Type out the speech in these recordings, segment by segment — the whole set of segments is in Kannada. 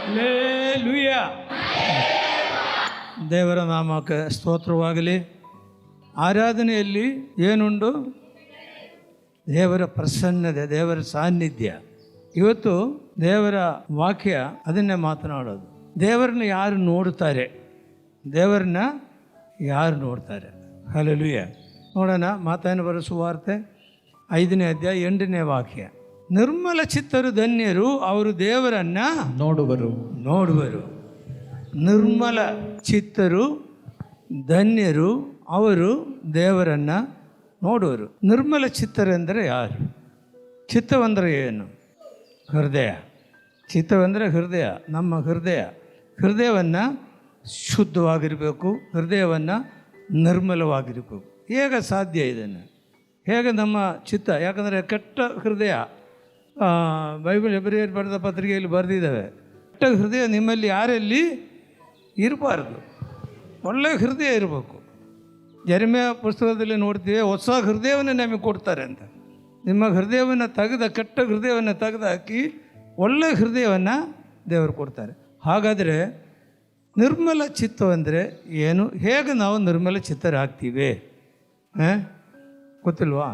ಹಲ್ಲೆಲೂಯಾ. ದೇವರ ನಾಮಕ್ಕೆ ಸ್ತೋತ್ರವಾಗಲಿ. ಆರಾಧನೆಯಲ್ಲಿ ಏನುಂಟು? ದೇವರ ಪ್ರಸನ್ನತೆ, ದೇವರ ಸಾನ್ನಿಧ್ಯ. ಇವತ್ತು ದೇವರ ವಾಕ್ಯ ಅದನ್ನೇ ಮಾತನಾಡೋದು. ದೇವರನ್ನ ಯಾರು ನೋಡ್ತಾರೆ? ದೇವರನ್ನ ಯಾರು ನೋಡ್ತಾರೆ? ಹಲ್ಲೆಲೂಯಾ. ನೋಡೋಣ, ಮಾತಾಯನ ಬರೋ ಸುವಾರ್ತೆ 5ನೇ ಅಧ್ಯಾಯ 8ನೇ ವಾಕ್ಯ. ನಿರ್ಮಲ ಚಿತ್ತರು ಧನ್ಯರು, ಅವರು ದೇವರನ್ನು ನೋಡುವರು. ನಿರ್ಮಲ ಚಿತ್ತರು ಧನ್ಯರು, ಅವರು ದೇವರನ್ನು ನೋಡುವರು. ನಿರ್ಮಲ ಚಿತ್ತರೆಂದರೆ ಯಾರು? ಚಿತ್ತವೆಂದರೆ ಏನು? ಹೃದಯ. ಚಿತ್ತವೆಂದರೆ ಹೃದಯ. ನಮ್ಮ ಹೃದಯವನ್ನು ಶುದ್ಧವಾಗಿರಬೇಕು, ಹೃದಯವನ್ನು ನಿರ್ಮಲವಾಗಿರಬೇಕು. ಹೇಗೆ ಸಾಧ್ಯ ಇದನ್ನು? ಹೇಗೆ ನಮ್ಮ ಚಿತ್ತ? ಯಾಕಂದರೆ ಕೆಟ್ಟ ಹೃದಯ, ಬೈಬಲ್ ಎಬ್ರಿಯರು ಬರೆದ ಪತ್ರಿಕೆಯಲ್ಲಿ ಬರೆದಿದ್ದಾವೆ, ಕೆಟ್ಟ ಹೃದಯ ನಿಮ್ಮಲ್ಲಿ ಯಾರಲ್ಲಿ ಇರಬಾರ್ದು, ಒಳ್ಳೆಯ ಹೃದಯ ಇರಬೇಕು. ಜೆರೆಮೀಯ ಪುಸ್ತಕದಲ್ಲಿ ನೋಡ್ತೀವಿ, ಹೊಸ ಹೃದಯವನ್ನು ನಮಗೆ ಕೊಡ್ತಾರೆ ಅಂತ. ನಿಮ್ಮ ಹೃದಯವನ್ನು ಕೆಟ್ಟ ಹೃದಯವನ್ನು ತೆಗೆದುಹಾಕಿ ಒಳ್ಳೆಯ ಹೃದಯವನ್ನು ದೇವರು ಕೊಡ್ತಾರೆ. ಹಾಗಾದರೆ ನಿರ್ಮಲ ಚಿತ್ತವೆಂದರೆ ಏನು? ಹೇಗೆ ನಾವು ನಿರ್ಮಲ ಚಿತ್ತರಾಗ್ತೀವಿ? ಗೊತ್ತಿಲ್ವಾ?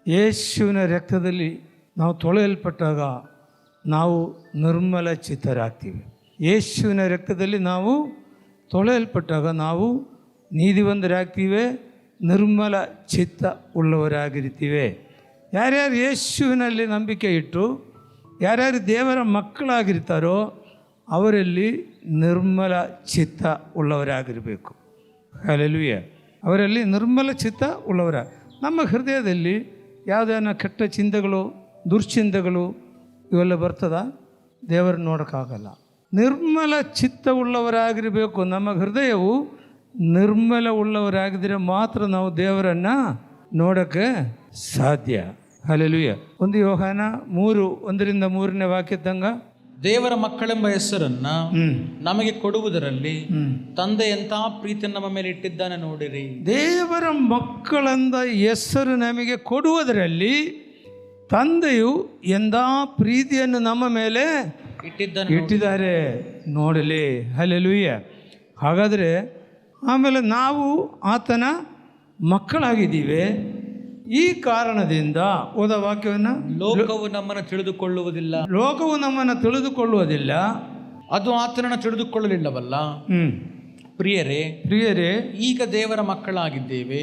ಯೇಸುವಿನ ರಕ್ತದಲ್ಲಿ ನಾವು ತೊಳೆಯಲ್ಪಟ್ಟಾಗ ನಾವು ನಿರ್ಮಲ ಚಿತ್ತರಾಗ್ತೀವಿ. ಯೇಸುವಿನ ರಕ್ತದಲ್ಲಿ ನಾವು ತೊಳೆಯಲ್ಪಟ್ಟಾಗ ನಾವು ನೀತಿವಂತರಾಗ್ತೀವಿ, ನಿರ್ಮಲ ಚಿತ್ತ ಉಳ್ಳವರಾಗಿರ್ತೀವಿ. ಯಾರ್ಯಾರು ಯೇಸುವಿನಲ್ಲಿ ನಂಬಿಕೆ ಇಟ್ಟು ಯಾರ್ಯಾರು ದೇವರ ಮಕ್ಕಳಾಗಿರ್ತಾರೋ ಅವರಲ್ಲಿ ನಿರ್ಮಲ ಚಿತ್ತ ಉಳ್ಳವರಾಗಿರಬೇಕು. ಹಲ್ಲೆಲೂಯಾ. ಅವರಲ್ಲಿ ನಿರ್ಮಲ ಚಿತ್ತ ಉಳ್ಳವರ. ನಮ್ಮ ಹೃದಯದಲ್ಲಿ ಯಾವುದೇನ ಕೆಟ್ಟ ಚಿಂತೆಗಳು, ದುಶ್ಚಿಂತೆಗಳು ಇವೆಲ್ಲ ಬರ್ತದ? ದೇವರನ್ನ ನೋಡೋಕ್ಕಾಗಲ್ಲ. ನಿರ್ಮಲ ಚಿತ್ತ ಉಳ್ಳವರಾಗಿರಬೇಕು. ನಮ್ಮ ಹೃದಯವು ನಿರ್ಮಲ ಉಳ್ಳವರಾಗಿದ್ದರೆ ಮಾತ್ರ ನಾವು ದೇವರನ್ನು ನೋಡೋಕ್ಕೆ ಸಾಧ್ಯ. ಹಲ್ಲೆಲೂಯಾ. 1 ಯೋಹಾನ 3:1-3 ವಾಕ್ಯ ತಂಗ, ದೇವರ ಮಕ್ಕಳೆಂಬ ಹೆಸರನ್ನ ನಮಗೆ ಕೊಡುವುದರಲ್ಲಿ ತಂದೆ ಎಂಥ ಪ್ರೀತಿಯನ್ನು ನಮ್ಮ ಮೇಲೆ ಇಟ್ಟಿದ್ದಾನೆ ನೋಡಿರಿ. ದೇವರ ಮಕ್ಕಳೆಂದ ಹೆಸರು ನಮಗೆ ಕೊಡುವುದರಲ್ಲಿ ತಂದೆಯು ಎಂಥ ಪ್ರೀತಿಯನ್ನು ನಮ್ಮ ಮೇಲೆ ಇಟ್ಟಿದ್ದಾರೆ ನೋಡಲಿ. ಹಲ್ಲೆಲೂಯಾ. ಹಾಗಾದರೆ ಆಮೇಲೆ ನಾವು ಆತನ ಮಕ್ಕಳಾಗಿದ್ದೀವಿ. ಈ ಕಾರಣದಿಂದ ಓದ ವಾಕ್ಯವನ್ನು, ಲೋಕವು ನಮ್ಮನ್ನು ತಿಳಿದುಕೊಳ್ಳುವುದಿಲ್ಲ, ಅದು ಆತನನ್ನು ತಿಳಿದುಕೊಳ್ಳಲಿಲ್ಲವಲ್ಲ. ಪ್ರಿಯರೇ, ಈಗ ದೇವರ ಮಕ್ಕಳಾಗಿದ್ದೇವೆ.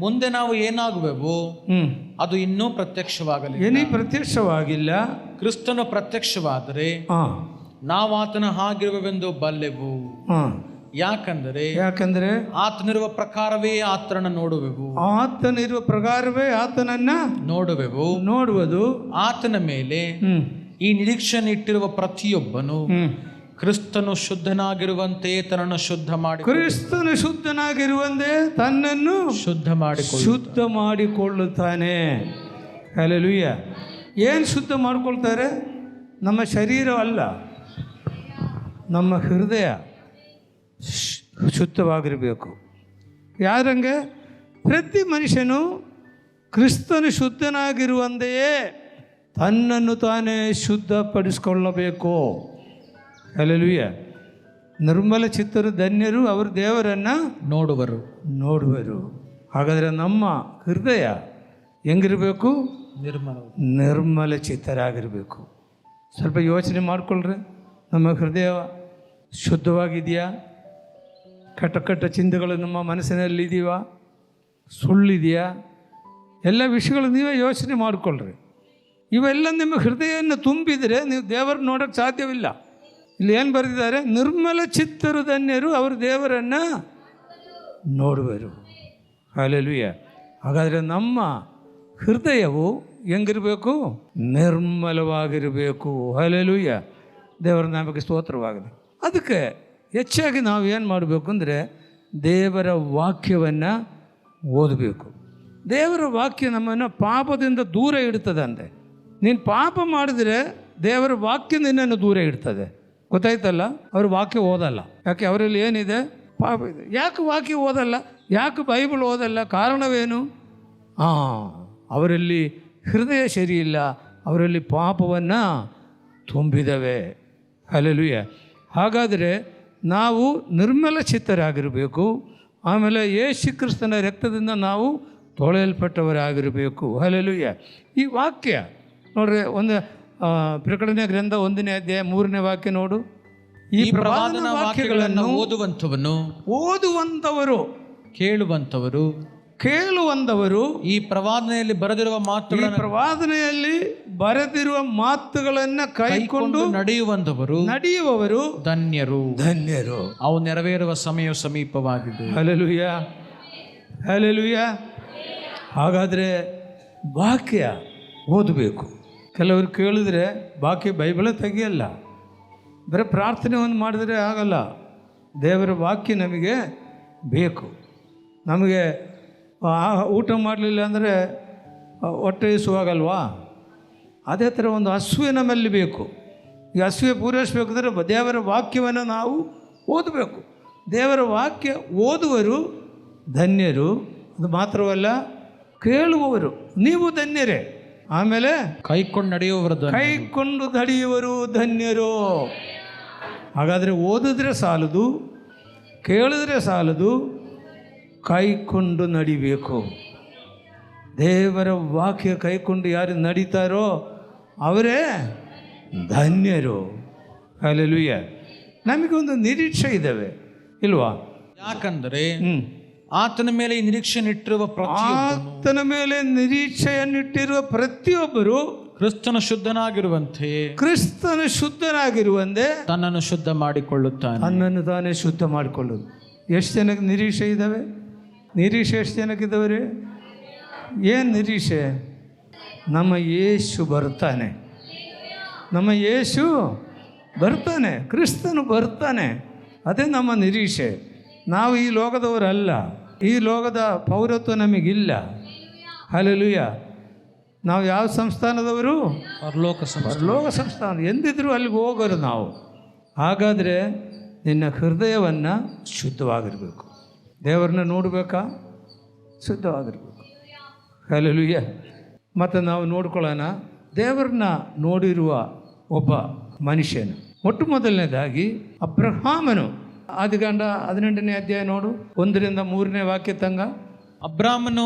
ಮುಂದೆ ನಾವು ಏನಾಗುವೆವು ಅದು ಇನ್ನೂ ಪ್ರತ್ಯಕ್ಷವಾಗಿಲ್ಲ. ಕ್ರಿಸ್ತನು ಪ್ರತ್ಯಕ್ಷವಾದರೆ ನಾವು ಆತನ ಹಾಗಿರುವೆವೆಂದು ಬಲ್ಲೆವು. ಯಾಕಂದರೆ ಆತನಿರುವ ಪ್ರಕಾರವೇ ಆತನನ್ನು ನೋಡುವೆವು. ಆತನಿರುವ ಪ್ರಕಾರವೇ ಆತನನ್ನ ನೋಡುವುದು. ಆತನ ಮೇಲೆ ಈ ನಿರೀಕ್ಷೆ ಇಟ್ಟಿರುವ ಪ್ರತಿಯೊಬ್ಬನು ಕ್ರಿಸ್ತನು ಶುದ್ಧನಾಗಿರುವಂತೆ ತನ್ನನ್ನು ತನ್ನನ್ನು ಶುದ್ಧ ಮಾಡಿಕೊಳ್ಳುತ್ತಾನೆ. ಹಲ್ಲೆಲೂಯಾ. ಏನು ಶುದ್ಧ ಮಾಡಿಕೊಳ್ತಾರೆ? ನಮ್ಮ ಶರೀರ ಅಲ್ಲ, ನಮ್ಮ ಹೃದಯ ಶುದ್ಧವಾಗಿರಬೇಕು. ಯಾರಂಗೆ? ಪ್ರತಿ ಮನುಷ್ಯನು ಕ್ರಿಸ್ತನು ಶುದ್ಧನಾಗಿರುವಂತೆಯೇ ತನ್ನನ್ನು ತಾನೇ ಶುದ್ಧಪಡಿಸಿಕೊಳ್ಳಬೇಕು. ಹಲ್ಲೆಲೂಯಾ. ನಿರ್ಮಲ ಚಿತ್ತರು ಧನ್ಯರು, ಅವರು ದೇವರನ್ನು ನೋಡುವರು. ಹಾಗಾದರೆ ನಮ್ಮ ಹೃದಯ ಹೆಂಗಿರಬೇಕು? ನಿರ್ಮಲ ಚಿತ್ತರಾಗಿರಬೇಕು. ಸ್ವಲ್ಪ ಯೋಚನೆ ಮಾಡಿಕೊಳ್ಳ್ರಿ. ನಮ್ಮ ಹೃದಯ ಶುದ್ಧವಾಗಿದೆಯಾ? ಕೆಟ್ಟ ಚಿಂತೆಗಳು ನಮ್ಮ ಮನಸ್ಸಿನಲ್ಲಿದೆಯಾ? ಸುಳ್ಳಿದೆಯಾ? ಎಲ್ಲ ವಿಷಯಗಳು ನೀವೇ ಯೋಚನೆ ಮಾಡಿಕೊಳ್ಳ್ರಿ. ಇವೆಲ್ಲ ನಿಮ್ಮ ಹೃದಯವನ್ನು ತುಂಬಿದರೆ ನೀವು ದೇವರನ್ನ ನೋಡೋಕ್ಕೆ ಸಾಧ್ಯವಿಲ್ಲ. ಇಲ್ಲಿ ಏನು ಬರೆದಿದ್ದಾರೆ? ನಿರ್ಮಲ ಚಿತ್ತರು ಧನ್ಯರು, ಅವರು ದೇವರನ್ನು ನೋಡುವರು. ಹಲ್ಲೆಲೂಯಾ. ಹಾಗಾದರೆ ನಮ್ಮ ಹೃದಯವು ಹೆಂಗಿರಬೇಕು? ನಿರ್ಮಲವಾಗಿರಬೇಕು. ಹಲ್ಲೆಲೂಯಾ. ದೇವರ ನಾಮಕ್ಕೆ ಸ್ತೋತ್ರವಾಗಲಿ. ಅದಕ್ಕೆ ಹೆಚ್ಚಾಗಿ ನಾವು ಏನು ಮಾಡಬೇಕು ಅಂದರೆ ದೇವರ ವಾಕ್ಯವನ್ನು ಓದಬೇಕು. ದೇವರ ವಾಕ್ಯ ನಮ್ಮನ್ನು ಪಾಪದಿಂದ ದೂರ ಇಡ್ತದೆ. ಅಂತೆ ನೀನು ಪಾಪ ಮಾಡಿದರೆ ದೇವರ ವಾಕ್ಯ ನಿನ್ನನ್ನು ದೂರ ಇಡ್ತದೆ. ಗೊತ್ತಾಯ್ತಲ್ಲ? ಅವರು ವಾಕ್ಯ ಓದಲ್ಲ. ಯಾಕೆ? ಅವರಲ್ಲಿ ಏನಿದೆ? ಪಾಪ ಇದೆ. ಯಾಕೆ ವಾಕ್ಯ ಓದಲ್ಲ? ಯಾಕೆ ಬೈಬಲ್ ಓದಲ್ಲ? ಕಾರಣವೇನು? ಅವರಲ್ಲಿ ಹೃದಯ ಸರಿಯಿಲ್ಲ, ಅವರಲ್ಲಿ ಪಾಪವನ್ನು ತುಂಬಿದವೆ. ಹಲ್ಲೆಲೂಯ. ಹಾಗಾದರೆ ನಾವು ನಿರ್ಮಲ ಚಿತ್ತರಾಗಿರಬೇಕು. ಆಮೇಲೆ ಯೇಸು ಕ್ರಿಸ್ತನ ರಕ್ತದಿಂದ ನಾವು ತೊಳೆಯಲ್ಪಟ್ಟವರಾಗಿರಬೇಕು. ಹಲ್ಲೆಲೂಯ. ಈ ವಾಕ್ಯ ನೋಡ್ರಿ, ಒಂದು ಪ್ರಕಟಣೆ ಗ್ರಂಥ 1ನೇ ಅಧ್ಯಾಯ 3ನೇ ವಾಕ್ಯ ನೋಡು. ಈ ಪ್ರವಾದನ ವಾಕ್ಯಗಳನ್ನು ಓದುವಂಥವರು, ಕೇಳುವಂಥವರು, ಈ ಪ್ರವಾದನೆಯಲ್ಲಿ ಬರೆದಿರುವ ಮಾತುಗಳನ್ನು ಕೈಕೊಂಡು ನಡೆಯುವವರು ಧನ್ಯರು. ಅವು ನೆರವೇರುವ ಸಮಯ ಸಮೀಪವಾಗಿದೆ. Hallelujah, hallelujah. ಹಾಗಾದರೆ ವಾಕ್ಯ ಓದಬೇಕು. ಕೆಲವರು ಕೇಳಿದ್ರೆ ವಾಕ್ಯ ಬೈಬಲೇ ತೆಗಿಯಲ್ಲ, ಬರೀ ಪ್ರಾರ್ಥನೆ ಒಂದು ಮಾಡಿದರೆ ಆಗಲ್ಲ. ದೇವರ ವಾಕ್ಯ ನಮಗೆ ಬೇಕು. ನಮಗೆ ಊಟ ಮಾಡಲಿಲ್ಲ ಅಂದರೆ ಹೊಟ್ಟೆ ಹಸಿವಾಗಲ್ವಾ? ಅದೇ ಥರ ಒಂದು ಹಸುವೆ ನಮ್ಮಲ್ಲಿ ಬೇಕು. ಈ ಹಸುವೆ ಪೂರೈಸಬೇಕಂದ್ರೆ ದೇವರ ವಾಕ್ಯವನ್ನು ನಾವು ಓದಬೇಕು. ದೇವರ ವಾಕ್ಯ ಓದುವರು ಧನ್ಯರು. ಅದು ಮಾತ್ರವಲ್ಲ, ಕೇಳುವವರು ನೀವು ಧನ್ಯರೇ. ಆಮೇಲೆ ಕೈಕೊಂಡು ನಡೆಯುವವರು ಧನ್ಯರು. ಹಾಗಾದರೆ ಓದಿದ್ರೆ ಸಾಲದು, ಕೇಳಿದ್ರೆ ಸಾಲದು, ಕೈಕೊಂಡು ನಡಿಬೇಕು. ದೇವರ ವಾಕ್ಯ ಕೈಕೊಂಡು ಯಾರು ನಡೀತಾರೋ ಅವರೇ ಧನ್ಯರು. ಹಲ್ಲೆಲೂಯ. ನಮಗೊಂದು ನಿರೀಕ್ಷೆ ಇದ್ದಾವೆ ಇಲ್ವಾ? ಯಾಕಂದರೆ ಆತನ ಮೇಲೆ ನಿರೀಕ್ಷೆಯನ್ನಿಟ್ಟಿರುವ ಪ್ರತಿಯೊಬ್ಬರು ಕ್ರಿಸ್ತನ ಶುದ್ಧನಾಗಿರುವಂತೆ ತನ್ನನ್ನು ಶುದ್ಧ ಮಾಡಿಕೊಳ್ಳುತ್ತಾನೆ. ತನ್ನನ್ನು ತಾನೇ ಶುದ್ಧ ಮಾಡಿಕೊಳ್ಳುವುದು. ಎಷ್ಟು ಜನಕ್ಕೆ ನಿರೀಕ್ಷೆ ಇದ್ದಾವೆ? ನಿರೀಕ್ಷೆ ಎಷ್ಟು ಜನಕ್ಕಿದ್ದಾವೆ ರೀ? ಏನು ನಿರೀಕ್ಷೆ? ನಮ್ಮ ಯೇಸು ಬರ್ತಾನೆ, ನಮ್ಮ ಯೇಸು ಬರ್ತಾನೆ, ಕ್ರಿಸ್ತನು ಬರ್ತಾನೆ. ಅದೇ ನಮ್ಮ ನಿರೀಕ್ಷೆ. ನಾವು ಈ ಲೋಕದವರಲ್ಲ, ಈ ಲೋಕದ ಪೌರತ್ವ ನಮಗಿಲ್ಲ. ಹಲ್ಲೆಲೂಯ. ನಾವು ಯಾವ ಸಂಸ್ಥಾನದವರು? ಪರಲೋಕ ಸಂಸ್ಥಾನ. ಎಂದಿದ್ರು ಅಲ್ಲಿಗೆ ಹೋಗೋರು ನಾವು. ಹಾಗಾದರೆ ನಿನ್ನ ಹೃದಯವನ್ನು ಶುದ್ಧವಾಗಿರಬೇಕು. ದೇವರನ್ನ ನೋಡಬೇಕಾ? ಶುದ್ಧವಾಗಿರ್ಬೇಕು. ಹಲ್ಲೆಲೂಯ. ಮತ್ತು ನಾವು ನೋಡ್ಕೊಳ್ಳೋಣ, ದೇವರನ್ನ ನೋಡಿರುವ ಒಬ್ಬ ಮನುಷ್ಯನು. ಮೊಟ್ಟ ಮೊದಲನೇದಾಗಿ ಅಬ್ರಹಾಮನು. ಆದಿಕಾಂಡ 18ನೇ ಅಧ್ಯಾಯ ನೋಡು, 1ರಿಂದ 3ನೇ ವಾಕ್ಯ ತಂಗ. ಅಬ್ರಹಾಮನು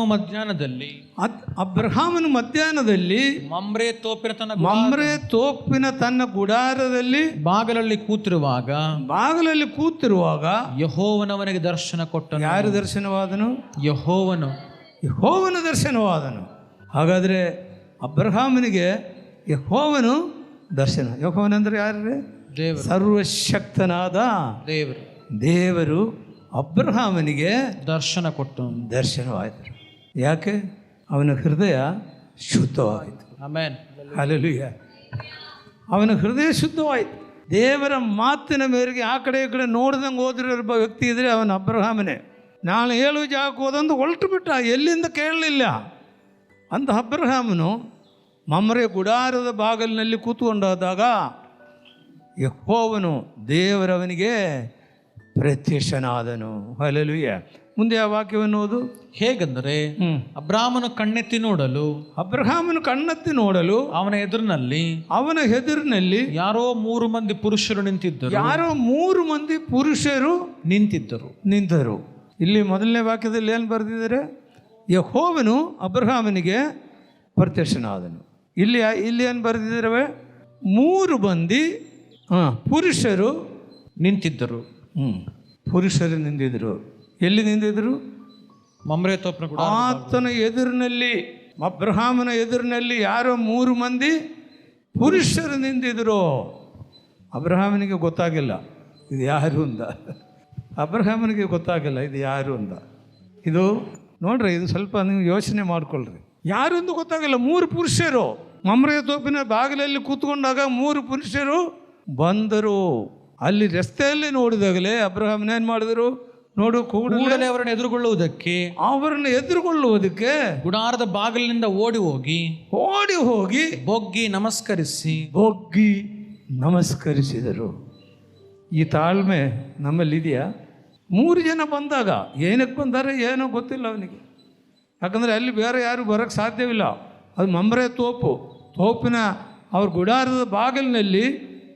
ಮಧ್ಯಾಹ್ನದಲ್ಲಿ ಮಮ್ರೆ ತೋಪಿನ ತನ್ನ ಗುಡಾರದಲ್ಲಿ ಬಾಗಲಲ್ಲಿ ಕೂತಿರುವಾಗ ಯೆಹೋವನವನಿಗೆ ದರ್ಶನ ಕೊಟ್ಟನು. ಯಾರು ದರ್ಶನವಾದನು? ಯೆಹೋವನ ದರ್ಶನವಾದನು. ಹಾಗಾದರೆ ಅಬ್ರಹಾಮನಿಗೆ ಯೆಹೋವನು ದರ್ಶನ. ಯೆಹೋವನಂದ್ರೆ ಯಾರು? ಸರ್ವಶಕ್ತನಾದ ದೇವರು ಅಬ್ರಹಾಮನಿಗೆ ದರ್ಶನವಾಯಿತು. ಯಾಕೆ? ಅವನ ಹೃದಯ ಶುದ್ಧವಾಯಿತು. ಆಮೆನ್. ಹಲ್ಲೆಲೂಯ. ಅವನ ಹೃದಯ ಶುದ್ಧವಾಯಿತು. ದೇವರ ಮಾತಿನ ಮೇರೆಗೆ ಆ ಕಡೆ ಈ ಕಡೆ ನೋಡ್ದಂಗೆ ಹೋದಿರೋ ವ್ಯಕ್ತಿ ಇದ್ದರೆ ಅವನ ಅಬ್ರಹಾಮನೇ. ನಾನು ಹೇಳುವ ಜಾಗಕ್ಕೆ ಹೋದಂದು ಹೊರಟು ಬಿಟ್ಟ, ಎಲ್ಲಿಂದ ಕೇಳಲಿಲ್ಲ. ಅಂತ ಅಬ್ರಹಾಮನು ಮಮ್ರೆ ಗುಡಾರದ ಬಾಗಿಲಿನಲ್ಲಿ ಕೂತ್ಕೊಂಡಾದಾಗ ಯೆಹೋವನು ದೇವರವನಿಗೆ ಪ್ರತ್ಯಕ್ಷನಾದನು. ಹಲ್ಲೆಲೂಯ. ಮುಂದೆ ಆ ವಾಕ್ಯವನ್ನು ಓದು. ಹೇಗೆಂದರೆ ಅಬ್ರಹಾಮನು ಕಣ್ಣೆತ್ತಿ ನೋಡಲು ಅವನ ಎದುರಿನಲ್ಲಿ ಯಾರೋ 3 ಮಂದಿ ಪುರುಷರು ನಿಂತಿದ್ದರು. ಇಲ್ಲಿ ಮೊದಲನೇ ವಾಕ್ಯದಲ್ಲಿ ಏನು ಬರೆದಿದ್ದಾರೆ? ಯೆಹೋವನು ಅಬ್ರಹಾಮನಿಗೆ ಪ್ರತ್ಯಕ್ಷನಾದನು. ಇಲ್ಲಿ ಏನು ಬರೆದಿದ್ದಾರೆ? 3 ಮಂದಿ ಪುರುಷರು ನಿಂತಿದ್ದರು. ಎಲ್ಲಿ ನಿಂತಿದ್ರು? ಮಮ್ರೆ ತೋಪಿನ ಗುಡಾರ. ಆತನ ಎದುರಿನಲ್ಲಿ, ಅಬ್ರಹಾಮನ ಎದುರಿನಲ್ಲಿ ಯಾರೋ 3 ಮಂದಿ ಪುರುಷರು ನಿಂತಿದ್ರು. ಅಬ್ರಹಾಮನಿಗೆ ಗೊತ್ತಾಗಿಲ್ಲ ಇದು ಯಾರು ಅಂತ. ಅಬ್ರಹಾಮನಿಗೆ ಗೊತ್ತಾಗಿಲ್ಲ ಇದು ಯಾರು ಅಂತ. ಇದು ನೋಡ್ರಿ, ಇದು ಸ್ವಲ್ಪ ನೀವು ಯೋಚನೆ ಮಾಡ್ಕೊಳ್ರಿ. ಯಾರು ಅಂತ ಗೊತ್ತಾಗಿಲ್ಲ. 3 ಪುರುಷರು ಮಮ್ರೆ ತೋಪಿನ ಬಾಗಿಲಲ್ಲಿ ಕೂತ್ಕೊಂಡಾಗ 3 ಪುರುಷರು ಬಂದರು. ಅಲ್ಲಿ ರಸ್ತೆಯಲ್ಲಿ ನೋಡಿದಾಗಲೇ ಅಬ್ರಹಾಮನ ಏನು ಮಾಡಿದರು? ನೋಡು, ಕೂಡಲೇ ಅವರನ್ನು ಎದುರುಗೊಳ್ಳುವುದಕ್ಕೆ ಗುಡಾರದ ಬಾಗಿಲಿನಿಂದ ಓಡಿ ಹೋಗಿ ಬೊಗ್ಗಿ ನಮಸ್ಕರಿಸಿದರು. ಈ ತಾಳ್ಮೆ ನಮ್ಮಲ್ಲಿದೆಯಾ? 3 ಜನ ಬಂದಾಗ ಏನಕ್ಕೆ ಬಂದಾರೆ ಏನೋ ಗೊತ್ತಿಲ್ಲ ಅವನಿಗೆ. ಯಾಕಂದರೆ ಅಲ್ಲಿ ಬೇರೆ ಯಾರು ಬರೋಕ್ಕೆ ಸಾಧ್ಯವಿಲ್ಲ. ಅದು ಮಮ್ರೆ ತೋಪಿನ ಅವ್ರ ಗುಡಾರದ ಬಾಗಿಲಿನಲ್ಲಿ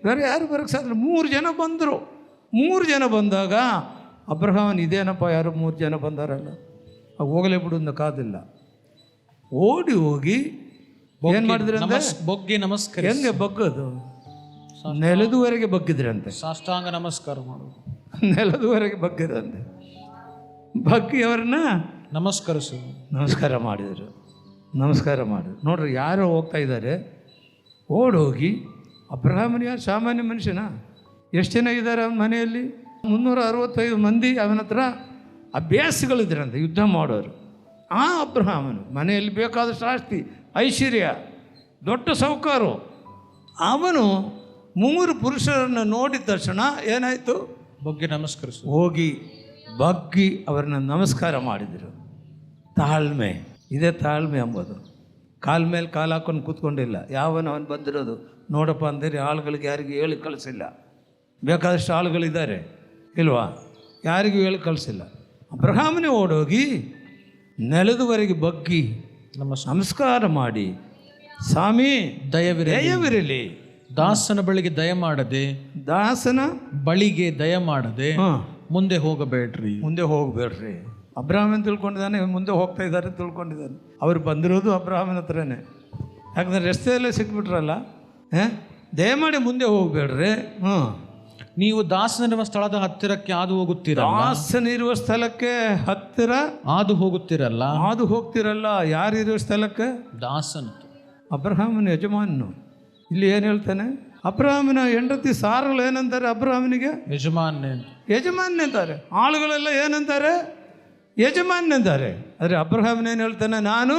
ಬೇರೆ ಯಾರು ಬರೋಕ್ಕೆ ಸಾಧ್ಯ. 3 ಜನ ಬಂದರು. 3 ಜನ ಬಂದಾಗ ಅಬ್ರಹಾಮನ್ ಇದೇನಪ್ಪ ಯಾರು 3 ಜನ ಬಂದಾರಲ್ಲ, ಹೋಗಲೇ ಬಿಡು ಕಾದಿಲ್ಲ. ಓಡಿ ಹೋಗಿ ಏನು ಮಾಡಿದ್ರಂತೆ, ಬೊಗ್ಗಿ ನಮಸ್ಕಾರ. ಹೆಂಗೆ ಬಗ್ಗದು? ನೆಲದವರೆಗೆ ಬಗ್ಗಿದ್ರಂತೆ. ಸಾಷ್ಟಾಂಗ ನಮಸ್ಕಾರ ಮಾಡೋದು. ನೆಲದವರೆಗೆ ಬಗ್ಗಿದ್ರಂತೆ. ಬಗ್ಗಿ ಅವ್ರನ್ನ ನಮಸ್ಕಾರ ಮಾಡಿದರು. ನಮಸ್ಕಾರ ಮಾಡಿದ್ರು. ನೋಡ್ರಿ, ಯಾರೋ ಹೋಗ್ತಾ ಇದ್ದಾರೆ, ಓಡೋಗಿ ಅಬ್ರಹಾಮನ ಯಾರು ಸಾಮಾನ್ಯ ಮನುಷ್ಯನ? ಎಷ್ಟು ಜನ ಇದ್ದಾರೆ ಅವನ ಮನೆಯಲ್ಲಿ? 365 ಮಂದಿ ಅವನ ಹತ್ರ ಅಭ್ಯಾಸಗಳಿದ್ರಂತೆ, ಯುದ್ಧ ಮಾಡೋರು. ಆ ಅಬ್ರಹಾಮನು ಮನೆಯಲ್ಲಿ ಬೇಕಾದಷ್ಟು ಆಸ್ತಿ, ಐಶ್ವರ್ಯ, ದೊಡ್ಡ ಸಾಹುಕಾರು. ಅವನು 3 ಪುರುಷರನ್ನು ನೋಡಿದ ತಕ್ಷಣ ಏನಾಯಿತು? ಹೋಗಿ ಬಗ್ಗಿ ಅವ್ರನ್ನ ನಮಸ್ಕಾರ ಮಾಡಿದರು. ತಾಳ್ಮೆ, ಇದೇ ತಾಳ್ಮೆ ಎಂಬುದು. ಕಾಲ ಮೇಲೆ ಕಾಲು ಹಾಕೊಂಡು ಕೂತ್ಕೊಂಡಿಲ್ಲ. ಅವನು ಬಂದಿರೋದು ನೋಡಪ್ಪ ಅಂದರೆ ಆಳುಗಳಿಗೆ ಯಾರಿಗೂ ಹೇಳಿ ಕಳಿಸಿಲ್ಲ. ಬೇಕಾದಷ್ಟು ಆಳುಗಳಿದ್ದಾರೆ ಇಲ್ವಾ, ಯಾರಿಗೂ ಹೇಳಿ ಕಳಿಸಿಲ್ಲ. ಅಬ್ರಹಾಮನೇ ಓಡೋಗಿ ನೆಲದವರೆಗೆ ಬಗ್ಗಿ ನಮಸ್ಕಾರ ಮಾಡಿ, ಸ್ವಾಮಿ ದಯವಿರಲಿ, ದಾಸನ ಬಳಿಗೆ ದಯ ಮಾಡದೆ, ದಾಸನ ಬಳಿಗೆ ದಯ ಮಾಡದೆ ಮುಂದೆ ಹೋಗಬೇಡ್ರಿ. ಅಬ್ರಹಾಮನ್ ತಿಳ್ಕೊಂಡಿದ್ದಾನೆ, ಮುಂದೆ ಹೋಗ್ತಾ ಇದ್ದಾರೆ ತಿಳ್ಕೊಂಡಿದ್ದಾನೆ. ಅವ್ರು ಬಂದಿರೋದು ಅಬ್ರಹಾಮನ ಹತ್ರನೇ. ಯಾಕಂದ್ರೆ ರಸ್ತೆಯಲ್ಲೇ ಸಿಕ್ಬಿಟ್ರಲ್ಲ. ದಯಮಾಡಿ ಮುಂದೆ ಹೋಗಬೇಡ್ರಿ. ನೀವು ದಾಸನಿರುವ ಸ್ಥಳದ ಹತ್ತಿರಕ್ಕೆ ಹಾದು ಹೋಗುತ್ತೀರ. ದಾಸನಿರುವ ಸ್ಥಳಕ್ಕೆ ಹತ್ತಿರ ಹಾದು ಹೋಗ್ತಿರಲ್ಲ. ಯಾರಿರುವ ಸ್ಥಳಕ್ಕೆ? ದಾಸನು, ಅಬ್ರಹಾಮನ ಯಜಮಾನನು. ಇಲ್ಲಿ ಏನು ಹೇಳ್ತಾನೆ? ಅಬ್ರಹಾಮನ ಹೆಂಡತಿ ಸಾರಗಳು ಏನಂತಾರೆ? ಅಬ್ರಹಾಮನಿಗೆ ಯಜಮಾನ್ಯ ಅಂತಾರೆ. ಆಳುಗಳೆಲ್ಲ ಏನಂತಾರೆ? ಯಜಮಾನ್ಯ ಅಂತಾರೆ. ಆದರೆ ಅಬ್ರಹಾಮನ ಏನು ಹೇಳ್ತಾನೆ? ನಾನು